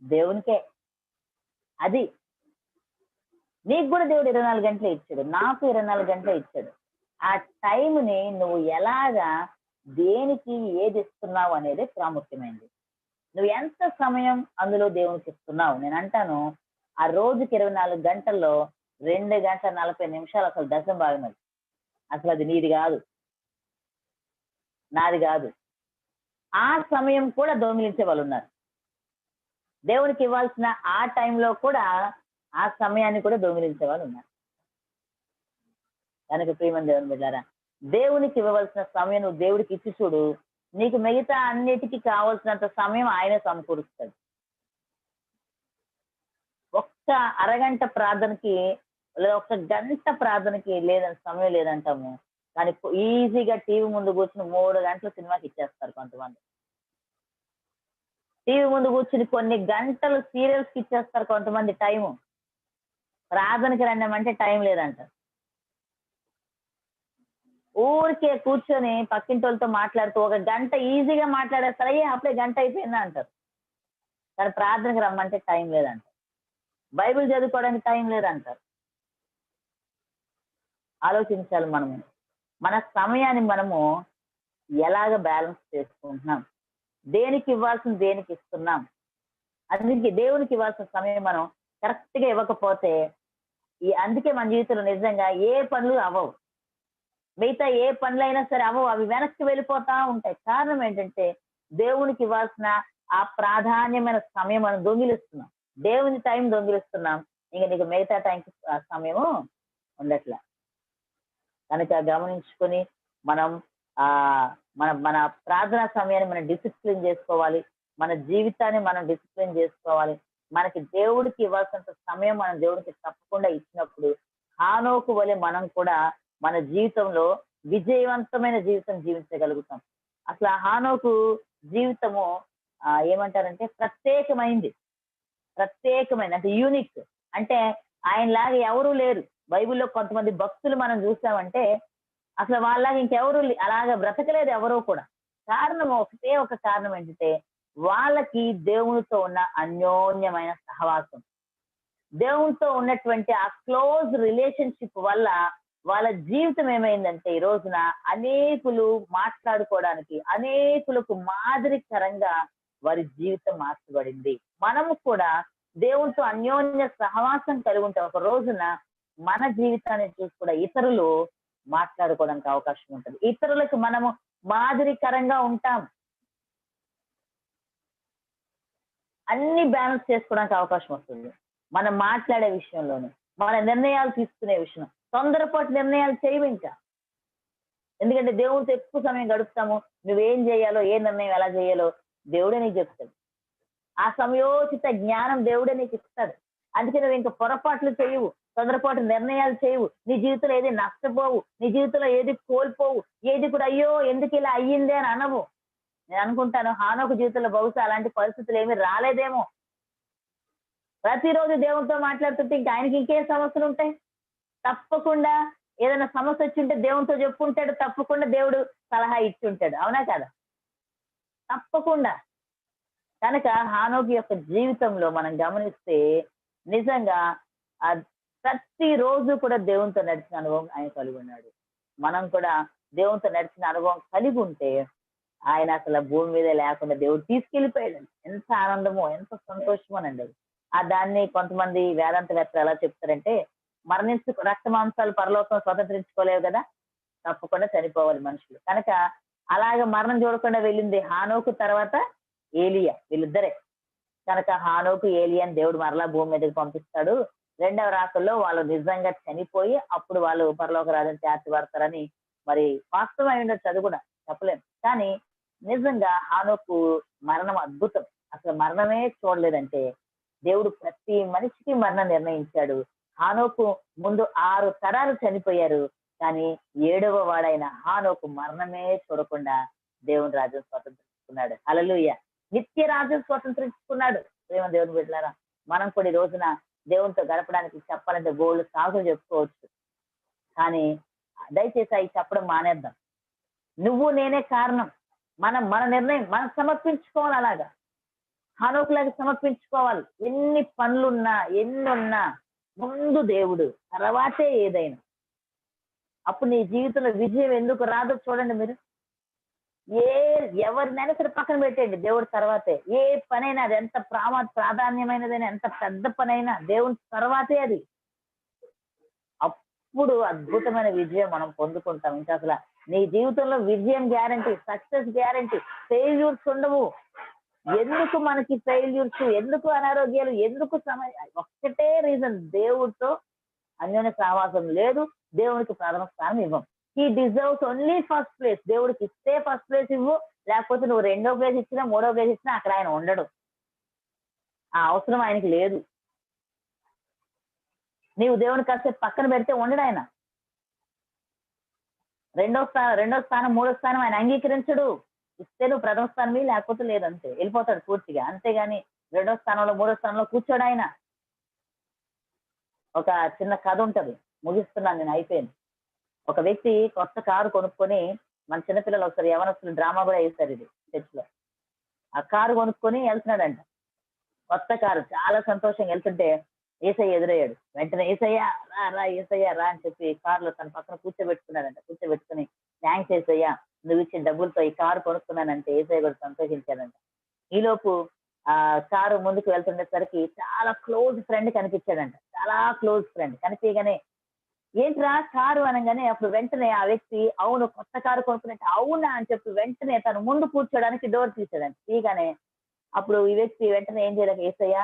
Speaker 3: దేవునికే. అది నీకు కూడా దేవుడు 24 గంటలే ఇచ్చాడు, నాకు 24 గంటలే ఇచ్చాడు. ఆ టైంని నువ్వు ఎలాగా దేనికి ఏది ఇస్తున్నావు అనేది ప్రాముఖ్యమైనది. నువ్వు ఎంత సమయం అందులో దేవునికి ఇస్తున్నావు. నేను అంటాను, ఆ రోజుకి 24 గంటల్లో 2 గంటల 40 నిమిషాలు అసలు దశమ భాగం అది. అసలు అది నీది కాదు, నాది కాదు. ఆ సమయం కూడా దొంగిలించే వాళ్ళు ఉన్నారు. దేవునికి ఇవ్వాల్సిన ఆ టైంలో కూడా ఆ సమయాన్ని కూడా దొంగిలించే వాళ్ళు ఉన్నారు. కనుక ప్రియమైన దేవుని బిడ్డలారా, దేవునికి ఇవ్వవలసిన సమయం నువ్వు దేవుడికి ఇచ్చి చూడు, నీకు మిగతా అన్నిటికీ కావాల్సినంత సమయం ఆయన సమకూరుస్తాడు. ఒక్క అరగంట ప్రార్థనకి లేదా ఒక్క గంట ప్రార్థనకి లేదని సమయం లేదంటాము, కానీ ఈజీగా టీవీ ముందు కూర్చుని 3 గంటలు సినిమాకి ఇచ్చేస్తారు కొంతమంది. టీవీ ముందు కూర్చుని కొన్ని గంటలు సీరియల్స్ కి ఇచ్చేస్తారు కొంతమంది టైము. ప్రార్థనకి రండమంటే టైం లేదంటారు. ఊరికే కూర్చొని పక్కింటి వాళ్ళతో మాట్లాడుతూ 1 గంట ఈజీగా మాట్లాడేస్తారు, అయ్యే అప్పుడే గంట అయిపోయిందా అంటారు. కానీ ప్రార్థనకి రమ్మంటే టైం లేదంటారు. బైబిల్ చదువుకోవడానికి టైం లేదంటారు. ఆలోచించాలి మనము, మన సమయాన్ని మనము ఎలాగ బ్యాలెన్స్ చేసుకుంటున్నాం, దేనికి ఇవ్వాల్సిన దేనికి ఇస్తున్నాం. అందుకే దేవునికి ఇవ్వాల్సిన సమయం మనం కరెక్ట్ గా ఇవ్వకపోతే అందుకే మన జీవితంలో నిజంగా ఏ పనులు అవ్వవు. మిగతా ఏ పనులైనా సరే అవ్వవు, అవి వెనక్కి వెళ్ళిపోతా ఉంటాయి. కారణం ఏంటంటే దేవునికి ఇవ్వాల్సిన ఆ ప్రాధాన్యమైన సమయం మనం దొంగిలిస్తున్నాం. దేవుని టైం దొంగిలిస్తున్నాం, ఇంకా నీకు మిగతా టైంకి సమయము ఉండట్లే. కనుక గమనించుకొని మనం మన మన ప్రార్థనా సమయాన్ని మనం డిసిప్లిన్ చేసుకోవాలి. మన జీవితాన్ని మనం డిసిప్లిన్ చేసుకోవాలి. మనకి దేవుడికి ఇవ్వాల్సినంత సమయం మనం దేవుడికి తప్పకుండా ఇచ్చినప్పుడు హానోకు వలె మనం కూడా మన జీవితంలో విజయవంతమైన జీవితం జీవించగలుగుతాం. అసలు ఆ హానోకు జీవితము ఏమంటారంటే ప్రత్యేకమైంది అంటే యూనిక్. అంటే ఆయనలాగా ఎవరూ లేరు. బైబిల్లో కొంతమంది భక్తులు మనం చూసామంటే అసలు వాళ్ళలాగా ఇంకెవరు అలాగా బ్రతకలేదు ఎవరూ కూడా. కారణం ఒకటే ఒక కారణం ఏంటంటే వాళ్ళకి దేవునితో ఉన్న అన్యోన్యమైన సహవాసం, దేవునితో ఉన్నటువంటి ఆ క్లోజ్ రిలేషన్షిప్ వల్ల వాళ్ళ జీవితం ఏమైందంటే ఈ రోజున అనేకులు మాట్లాడుకోవడానికి, అనేకులకు మాదిరికరంగా వారి జీవితం మార్చబడింది. మనము కూడా దేవునితో అన్యోన్య సహవాసం కలిగి ఉంటే ఒక రోజున మన జీవితాన్ని చూసి కూడా ఇతరులు మాట్లాడుకోవడానికి అవకాశం ఉంటుంది. ఇతరులకు మనము మాదిరికరంగా ఉంటాం. అన్ని బ్యాలెన్స్ చేసుకోవడానికి అవకాశం వస్తుంది. మనం మాట్లాడే విషయంలోనే, మన నిర్ణయాలు తీసుకునే విషయం, తొందరపాటు నిర్ణయాలు చేయవు ఇంకా. ఎందుకంటే దేవుడితో ఎక్కువ సమయం గడుపుతాము. నువ్వేం చేయాలో, ఏ నిర్ణయం ఎలా చేయాలో దేవుడే నీకు చెప్తాడు. ఆ సమయోచిత జ్ఞానం దేవుడే నీకు ఇస్తాడు. అందుకే నువ్వు ఇంకా పొరపాట్లు చేయవు, తొందరపాటు నిర్ణయాలు చేయవు. నీ జీవితంలో ఏది నష్టపోవు, నీ జీవితంలో ఏది కోల్పోవు, ఏది కూడా అయ్యో ఎందుకు ఇలా అయ్యిందే అని అనవు. నేను అనుకుంటాను హానోకు జీవితంలో బహుశా అలాంటి పరిస్థితులు ఏమీ రాలేదేమో. ప్రతిరోజు దేవుడితో మాట్లాడుతుంటే ఇంకా ఆయనకి ఇంకేం సమస్యలు ఉంటాయి. తప్పకుండా ఏదైనా సమస్య వచ్చి ఉంటే దేవునితో చెప్పుకుంటాడు, తప్పకుండా దేవుడు సలహా ఇచ్చి ఉంటాడు. అవునా కదా? తప్పకుండా. కనుక హానోకు యొక్క జీవితంలో మనం గమనిస్తే నిజంగా ప్రతిరోజు కూడా దేవునితో నడిచిన అనుభవం ఆయన కలిగి ఉన్నాడు. మనం కూడా దేవునితో నడిచిన అనుభవం కలిగి ఉంటే ఆయన అసలు భూమి మీద లేకుండా దేవుడు తీసుకెళ్లిపోయాడు. ఎంత ఆనందమో, ఎంత సంతోషమోనండి. దాన్ని కొంతమంది వేదాంతవేత్తలు ఎలా చెప్తారంటే, రక్త మాంసాలు పరలోకం స్వతంత్రించుకోలేవు కదా, తప్పకుండా చనిపోవాలి మనుషులు. కనుక అలాగ మరణం చూడకుండా వెళ్ళింది హానోకు, తర్వాత ఏలియా, వీళ్ళిద్దరే. కనుక హానోకు ఏలియాని దేవుడు మరలా భూమి మీదకి పంపిస్తాడు. 2వ రాకల్లో వాళ్ళు నిజంగా చనిపోయి అప్పుడు వాళ్ళు పరలోక రాజ్యం చేర్చబడతారని మరి వాస్తవం అయి ఉండొచ్చు, అది కూడా చెప్పలేము. కానీ నిజంగా హానోకు మరణం అద్భుతం. అసలు మరణమే చూడలేదంటే దేవుడు ప్రతి మనిషికి మరణం నిర్ణయించాడు. హానోకు ముందు 6 తరాలు చనిపోయారు, కానీ 7వ వాడైన హానోకు మరణమే చూడకుండా దేవుని రాజ్యం స్వతంత్రించుకున్నాడు. హల్లెలూయా! నిత్య రాజ్యం స్వతంత్రించుకున్నాడు. ప్రేమ దేవుని బిడ్డలారా, మనం కూడా ఈ రోజున దేవునితో గడపడానికి చెప్పాలంటే గోళ్ళు సాగులు చెప్పుకోవచ్చు. కానీ దయచేసి అవి చెప్పడం మానేద్దాం. నువ్వు నేనే కారణం. మన నిర్ణయం మనం సమర్పించుకోవాలి. అలాగా హానోకులాగా సమర్పించుకోవాలి. ఎన్ని పనులున్నా, ఎన్నున్నా ముందు దేవుడు, తర్వాతే ఏదైనా. అప్పుడు నీ జీవితంలో విజయం ఎందుకు రాదో చూడండి మీరు. ఎవరినైనా సరే పక్కన పెట్టేయండి దేవుడి తర్వాతే. ఏ పనైనా అది ఎంత ప్రాధాన్యమైనదైనా, ఎంత పెద్ద పనైనా దేవుని తర్వాతే అది. అప్పుడు అద్భుతమైన విజయం మనం పొందుకుంటాం. ఇంకా అసలు నీ జీవితంలో విజయం గ్యారంటీ, సక్సెస్ గ్యారంటీ. ఫెయిల్యూర్స్ ఉండవు. ఎందుకు మనకి ఫెయిల్యూర్స్, ఎందుకు అనారోగ్యాలు, ఎందుకు ఒక్కటే రీజన్, దేవుడితో అన్యోన్య సహవాసం లేదు, దేవునికి ప్రథమ స్థానం ఇవ్వం. He deserves only first place. దేవుడికి ఇస్తే ఫస్ట్ ప్లేస్ ఇవ్వు, లేకపోతే నువ్వు 2వ ప్లేస్ ఇచ్చినా 3వ ప్లేస్ ఇచ్చినా అక్కడ ఆయన ఉండడు. ఆ అవసరం ఆయనకి లేదు. నీవు దేవుని కాసేపు పక్కన పెడితే ఉండడు ఆయన. 2వ స్థానం 3వ స్థానం ఆయన అంగీకరించడు. ఇస్తే నువ్వు ప్రథమ స్థానమే, లేకపోతే లేదంతే, వెళ్ళిపోతాడు పూర్తిగా. అంతేగాని 2వ స్థానంలో 3వ స్థానంలో కూర్చోడు ఆయన. ఒక చిన్న కథ ఉంటది, ముగిస్తున్నాను నేను, అయిపోయింది. ఒక వ్యక్తి కొత్త కారు కొనుక్కొని, మన చిన్నపిల్లలు ఒకసారి యవనస్తులు డ్రామా కూడా వేశారు ఇది చర్చ్ లో. ఆ కారు కొనుక్కొని వెళ్తున్నాడంట, కొత్త కారు, చాలా సంతోషంగా వెళ్తుంటే ఏసయ్య ఎదురయ్యాడు. వెంటనే ఏసయ్య రా రా, ఏసయ్య రా అని చెప్పి కారులో తన పక్కన కూర్చోబెట్టుకున్నాడంట. కూర్చోబెట్టుకుని థ్యాంక్స్ ఏసయ్య, నువ్వు ఇచ్చిన డబ్బులతో ఈ కారు కొనుక్కున్నానంటే ఏసయ్య కూడా సంతోషించాడంట. ఈలోపు ఆ కారు ముందుకు వెళ్తుండేసరికి చాలా క్లోజ్ ఫ్రెండ్ కనిపించాడంట. చాలా క్లోజ్ ఫ్రెండ్ కనిపించగానే, ఏంట్రా కారు అనగానే అప్పుడు వెంటనే ఆ వ్యక్తి, అవును కొత్త కారు కొనుక్కున్నట్టు, అవునా అని చెప్పి వెంటనే తను ముందు కూర్చోడానికి డోర్ తీసాడంట. తీయగానే అప్పుడు ఈ వ్యక్తి వెంటనే ఏం చేయలేక, ఏసయ్య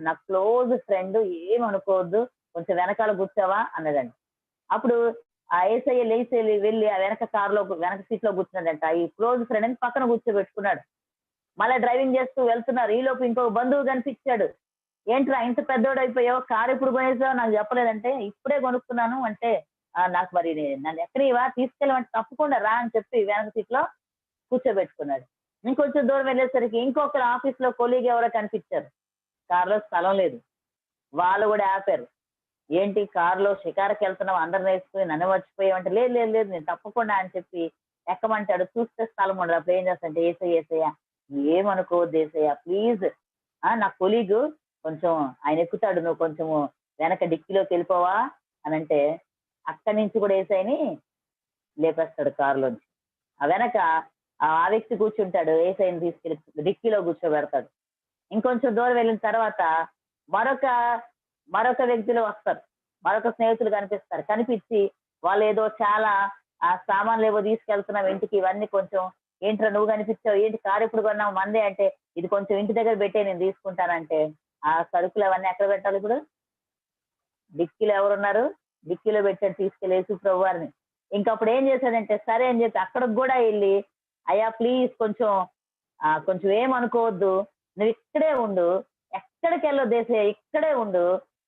Speaker 3: నా క్లోజ్ ఫ్రెండ్, ఏమనుకోవద్దు, కొంచెం వెనకాల కూర్చోవా అన్నదండి. అప్పుడు ఆ ఏసయ్య లేచి వెళ్ళి ఆ వెనక సీట్ లో కూర్చున్నాడంట. ఈ క్లోజ్ ఫ్రెండ్ అని పక్కన కూర్చోబెట్టుకున్నాడు. మళ్ళీ డ్రైవింగ్ చేస్తూ వెళ్తున్నారు. ఈలోపు ఇంకొక బంధువు కనిపించాడు. ఏంట్రా ఇంత పెద్దోడు అయిపోయావు, కారు ఇప్పుడు కొనేసావు నాకు చెప్పలేదంటే, ఇప్పుడే కొనుక్కున్నాను అంటే, నాకు మరి నన్ను ఎక్కడివా తీసుకెళ్ళమంటే, తప్పకుండా రా అని చెప్పి వెనక సీట్ లో కూర్చోబెట్టుకున్నాడు. ఇంకొంచెం దూరం వెళ్ళేసరికి ఇంకొకరు ఆఫీస్ లో కొలీగ్ ఎవరో కనిపించారు. కారులో స్థలం లేదు. వాళ్ళు కూడా ఆపారు. ఏంటి కారులో షికారుకి వెళ్తున్నావు, అందరిని వేసుకుని నన్ను మర్చిపోయావంటే, లేదు లేదు లేదు నేను తప్పకుండా అని చెప్పి ఎక్కమంటాడు. చూస్తే స్థలం ఉండదు. అప్పుడు ఏం చేస్తాంటే, ఏసయ్య ఏమనుకోవద్దు ఏసయ్య ప్లీజ్, నా కొలీగు కొంచెం ఆయన ఎక్కుతాడు, నువ్వు కొంచెము వెనక డిక్కీలోకి వెళ్ళిపోవా అని అంటే, అక్కడి నుంచి కూడా ఏసైని లేపేస్తాడు కారులోంచి. ఆ వెనక ఆ వ్యక్తి కూర్చుంటాడు, ఏసైని తీసుకెళ్ళి డిక్కీలో కూర్చోబెడతాడు. ఇంకొంచెం దూరం వెళ్ళిన తర్వాత మరొక వ్యక్తులు వస్తారు, మరొక స్నేహితులు కనిపిస్తారు. కనిపించి వాళ్ళు ఏదో చాలా ఆ సామాన్లు ఏవో తీసుకెళ్తున్నాం ఇంటికి, ఇవన్నీ కొంచెం, ఏంట్రా నువ్వు కనిపించావు, ఏంటి కారు ఎప్పుడు కొన్నావు, మందే అంటే, ఇది కొంచెం ఇంటి దగ్గర పెట్టే నేను తీసుకుంటానంటే, ఆ సరుకులు అవన్నీ ఎక్కడ పెట్టాలి ఇప్పుడు? డిక్కీలో ఎవరున్నారు? డిక్కీలో పెట్టాడు తీసుకెళ్ళి యేసు ప్రభు వారిని. ఇంకప్పుడు ఏం చేశాడంటే, సరే అని చెప్పి అక్కడికి కూడా వెళ్ళి, అయ్యా ప్లీజ్ కొంచెం ఏమనుకోవద్దు, నువ్వు ఇక్కడే ఉండు, ఎక్కడికి వెళ్ళొద్దు ఏసయ్య, ఇక్కడే ఉండు,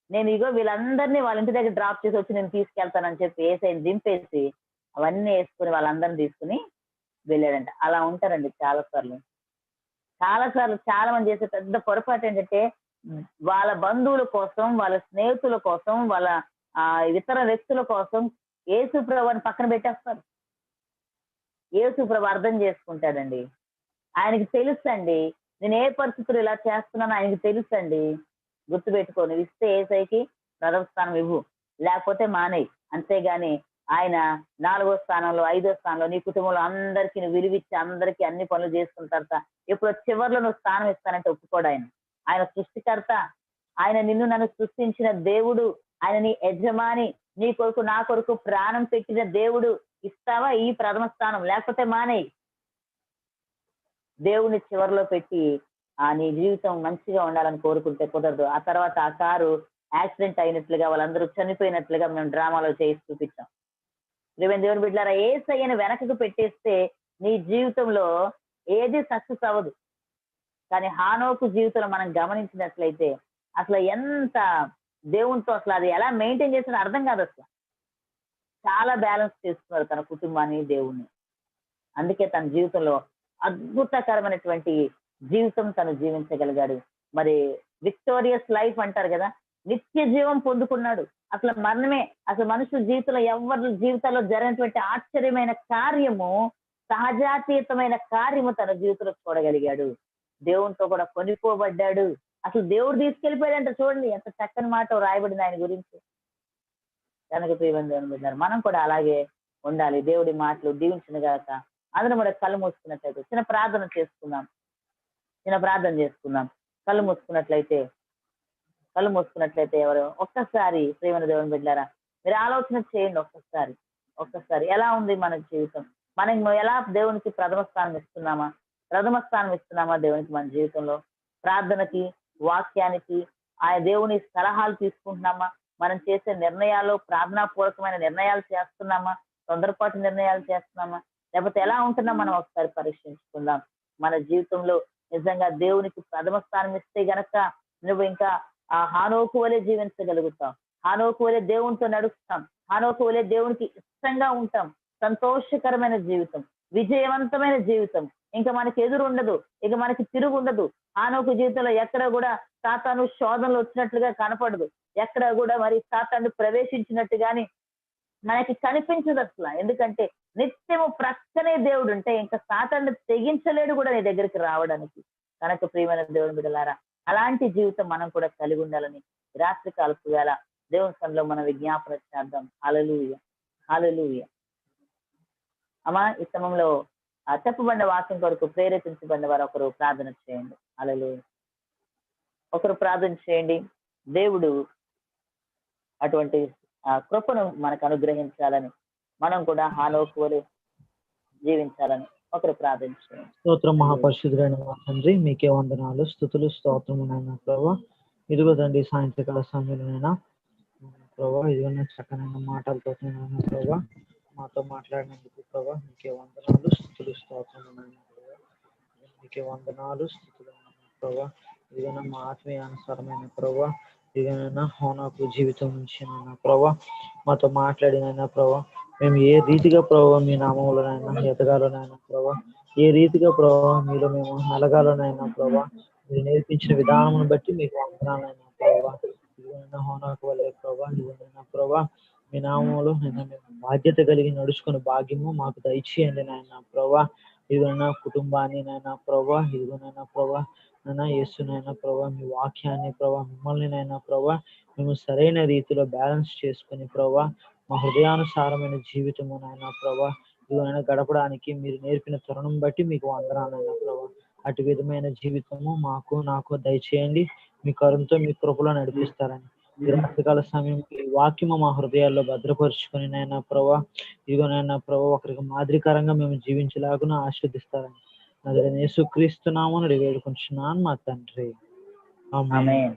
Speaker 3: నేను ఇగో వీళ్ళందరినీ వాళ్ళ ఇంటి దగ్గర డ్రాప్ చేసి వచ్చి నేను తీసుకెళ్తానని చెప్పి ఏసైని దింపేసి అవన్నీ వేసుకుని వాళ్ళందరిని తీసుకుని వెళ్ళాడంట. అలా ఉంటారండి చాలా సార్లు చాలా మంది చేసే పెద్ద పొరపాటు ఏంటంటే, వాళ్ళ బంధువుల కోసం, వాళ్ళ స్నేహితుల కోసం, వాళ్ళ ఇతర వ్యక్తుల కోసం యేసు ప్రభువుని పక్కన పెట్టేస్తారు. యేసు ప్రభు అర్థం చేసుకుంటాడండి. ఆయనకి తెలుసండి నేను ఏ పరిస్థితులు ఇలా చేస్తున్నానో ఆయనకి తెలుసండి. గుర్తుపెట్టుకో, నువ్వు ఇస్తే ఏసైకి ప్రథమ స్థానం ఇవ్వు, లేకపోతే మానేయి. అంతేగాని ఆయన 4వ స్థానంలో 5వ స్థానంలో నీ కుటుంబంలో అందరికీ నువ్వు విలువిచ్చి అందరికీ అన్ని పనులు చేసుకున్న తర్వాత ఎప్పుడు చివరిలో నువ్వు స్థానం ఇస్తానంటే ఒప్పుకోడు. ఆయన సృష్టికర్త, ఆయన నిన్ను నన్ను సృష్టించిన దేవుడు, ఆయన నీ యజమాని, నీ కొరకు నా కొరకు ప్రాణం పెట్టిన దేవుడు. ఇస్తావా ఈ ప్రథమ స్థానం, లేకపోతే మానేయి. దేవుని చివరిలో పెట్టి నీ జీవితం మంచిగా ఉండాలని కోరుకుంటే కుదరదు. ఆ తర్వాత ఆ కారు యాక్సిడెంట్ అయినట్లుగా, వాళ్ళందరూ చనిపోయినట్లుగా మేము డ్రామాలో చేసి చూపించాం. దేవుని బిడ్డలారా, యేసయ్యను వెనకకు పెట్టేస్తే నీ జీవితంలో ఏది సక్సెస్ అవ్వదు. కానీ హానోకు జీవితంలో మనం గమనించినట్లయితే అసలు ఎంత దేవునితో అసలు అది ఎలా మెయింటైన్ చేసినా అర్థం కాదు. అసలు చాలా బ్యాలెన్స్ చేస్తున్నారు తన కుటుంబాన్ని, దేవుణ్ణి. అందుకే తన జీవితంలో అద్భుతకరమైనటువంటి జీవితం తను జీవించగలిగాడు. మరి విక్టోరియస్ లైఫ్ అంటారు కదా, నిత్య జీవం పొందుకున్నాడు. అసలు మరణమే, అసలు మనుషుల జీవితంలో ఎవరి జీవితాల్లో జరిగినటువంటి ఆశ్చర్యమైన కార్యము, సహజాతీతమైన కార్యము తన జీవితంలో చూడగలిగాడు. దేవునితో కూడా కొనిపోబడ్డాడు. అసలు దేవుడు తీసుకెళ్ళిపోయాడంట. చూడండి ఎంత చక్కని మాట రాయబడింది ఆయన గురించి. కనుక ప్రియమైన దేవుని బిడ్డలారా, మనం కూడా అలాగే ఉండాలి. దేవుడి మాటలు దీవించిన గాక. అందరం కూడా కళ్ళు మూసుకున్నట్లయితే చిన్న ప్రార్థన చేసుకుందాం. కళ్ళు మూసుకున్నట్లయితే ఎవరు ఒక్కసారి ప్రియమైన దేవుని బిడ్డలారా మీరు ఆలోచన చేయండి. ఒక్కసారి ఎలా ఉంది మన జీవితం? మనం ఎలా దేవునికి ప్రథమ స్థానం ఇస్తున్నామా దేవునికి మన జీవితంలో? ప్రార్థనకి, వాక్యానికి, ఆయా దేవుని సలహాలు తీసుకుంటున్నామా? మనం చేసే నిర్ణయాలు ప్రార్థనాపూర్వకమైన నిర్ణయాలు చేస్తున్నామా? తొందరపాటు నిర్ణయాలు చేస్తున్నామా? లేకపోతే ఎలా ఉంటున్నా మనం ఒకసారి పరీక్షించుకుందాం. మన జీవితంలో నిజంగా దేవునికి ప్రథమ స్థానం ఇస్తే గనక నువ్వు ఇంకా ఆ హానోకు వలె జీవించగలుగుతాం. హానోకు వలె దేవునితో నడుస్తాం. హానోకు వలె దేవునికి ఇష్టంగా ఉంటాం. సంతోషకరమైన జీవితం, విజయవంతమైన జీవితం. ఇంకా మనకి ఎదురు ఉండదు, ఇక మనకి తిరుగు ఉండదు. హానోకు జీవితంలో ఎక్కడ కూడా సాతాను శోధనలు వచ్చినట్లుగా కనపడదు. ఎక్కడ కూడా మరి సాతాను ప్రవేశించినట్టు గాని మనకి కనిపించదు అసలు. ఎందుకంటే నిత్యము ప్రక్కనే దేవుడు ఉంటే ఇంకా సాతాను తెగించలేడు కూడా నీ దగ్గరికి రావడానికి. కనుక ప్రియమైన దేవుని బిడ్డలారా, అలాంటి జీవితం మనం కూడా కలిగి ఉండాలని రాత్రి కాలపు వేళ దేవుని సన్నిధిలో మనం విజ్ఞాపన చేద్దాం. హల్లెలూయా. అమ్మా, ఈ సమయంలో చెప్పబడిన వాక్యం కొరకు ప్రేరేపించబడిన వారు ఒకరు ప్రార్థన చేయండి. హల్లెలూయా. ఒకరు ప్రార్థన చేయండి. దేవుడు అటువంటి కృపను మనకు అనుగ్రహించాలని, మనం కూడా హానోకు వలె జీవించాలని ఒకరు ప్రార్థన చేయండి.
Speaker 4: స్తోత్రం మహాపరిశుద్ధుడైన మా తండ్రి, మీకే వందనాలు, స్తుతులు, స్తోత్రము నాయన ప్రభా. ఇదిగో తండ్రి సాయంత్రకాల సమయంలోనైనా ప్రభా, ఇదిగో చక్కనైన మాటలతో నాయన ప్రభా మాతో మాట్లాడినందుకు ప్రభా మీకే వందనాలు, స్తుతులు, స్తోత్రము నాయన ప్రభా. మీకే వందనాలు, స్తుతులు ప్రభా. ఇదిగో మా ఆత్మీయానుసారమైన ప్రభా, ఇదిగైనా హోనాకు జీవితం నుంచి నాయన ప్రభా మాతో మాట్లాడినైనా ప్రభా, మేము ఏ రీతిగా ప్రభావ మీ నామంలోనైనా ఎదగాలనైనా ప్రభా, ఏ రీతిగా ప్రభావ మీలో మేము నలగాలనైనా ప్రభా, మీరు నేర్పించిన విధానం బట్టి మీకు వందనాలైనా ప్రభా. ఇదిగైనా హోనాకు వల్లే ప్రభా, ఇదిగైనా ప్రభా మీ నామంలో నేను మేము బాధ్యత కలిగి నడుచుకుని భాగ్యము మాకు దయచేయండి నాయన ప్రభా. ఇదిగైనా కుటుంబాన్ని నైనా ప్రభా, ఇదిగోనైనా ప్రభా నైనా యేసునైనా ప్రభా, మీ వాక్యాన్ని ప్రభా, మిమ్మల్ని నైనా ప్రభా మేము సరైన రీతిలో బ్యాలెన్స్ చేసుకుని ప్రభా మా హృదయానుసారమైన జీవితము నాయన ప్రభా ఇవైనా గడపడానికి మీరు నేర్పిన తరుణం బట్టి మీకు వందనాలైనా ప్రభా. అటు విధమైన జీవితము నాకు దయచేయండి. మీ కరుణతో మీ కృపలో నడిపిస్తారని ఈ రాత్రికాల సమయం ఈ వాక్యము మా హృదయాల్లో భద్రపరుచుకొని నైనా ప్రభా, ఇదిగోనైనా ప్రభా ఒకరికి మాదిరికరంగా మేము జీవించలాగున ఆశీర్దిస్తారని నజరేయుడైన యేసుక్రీస్తు నామమున వేడుకొంచున్నాను మా తండ్రి. ఆమేన్.
Speaker 3: ఆమేన్.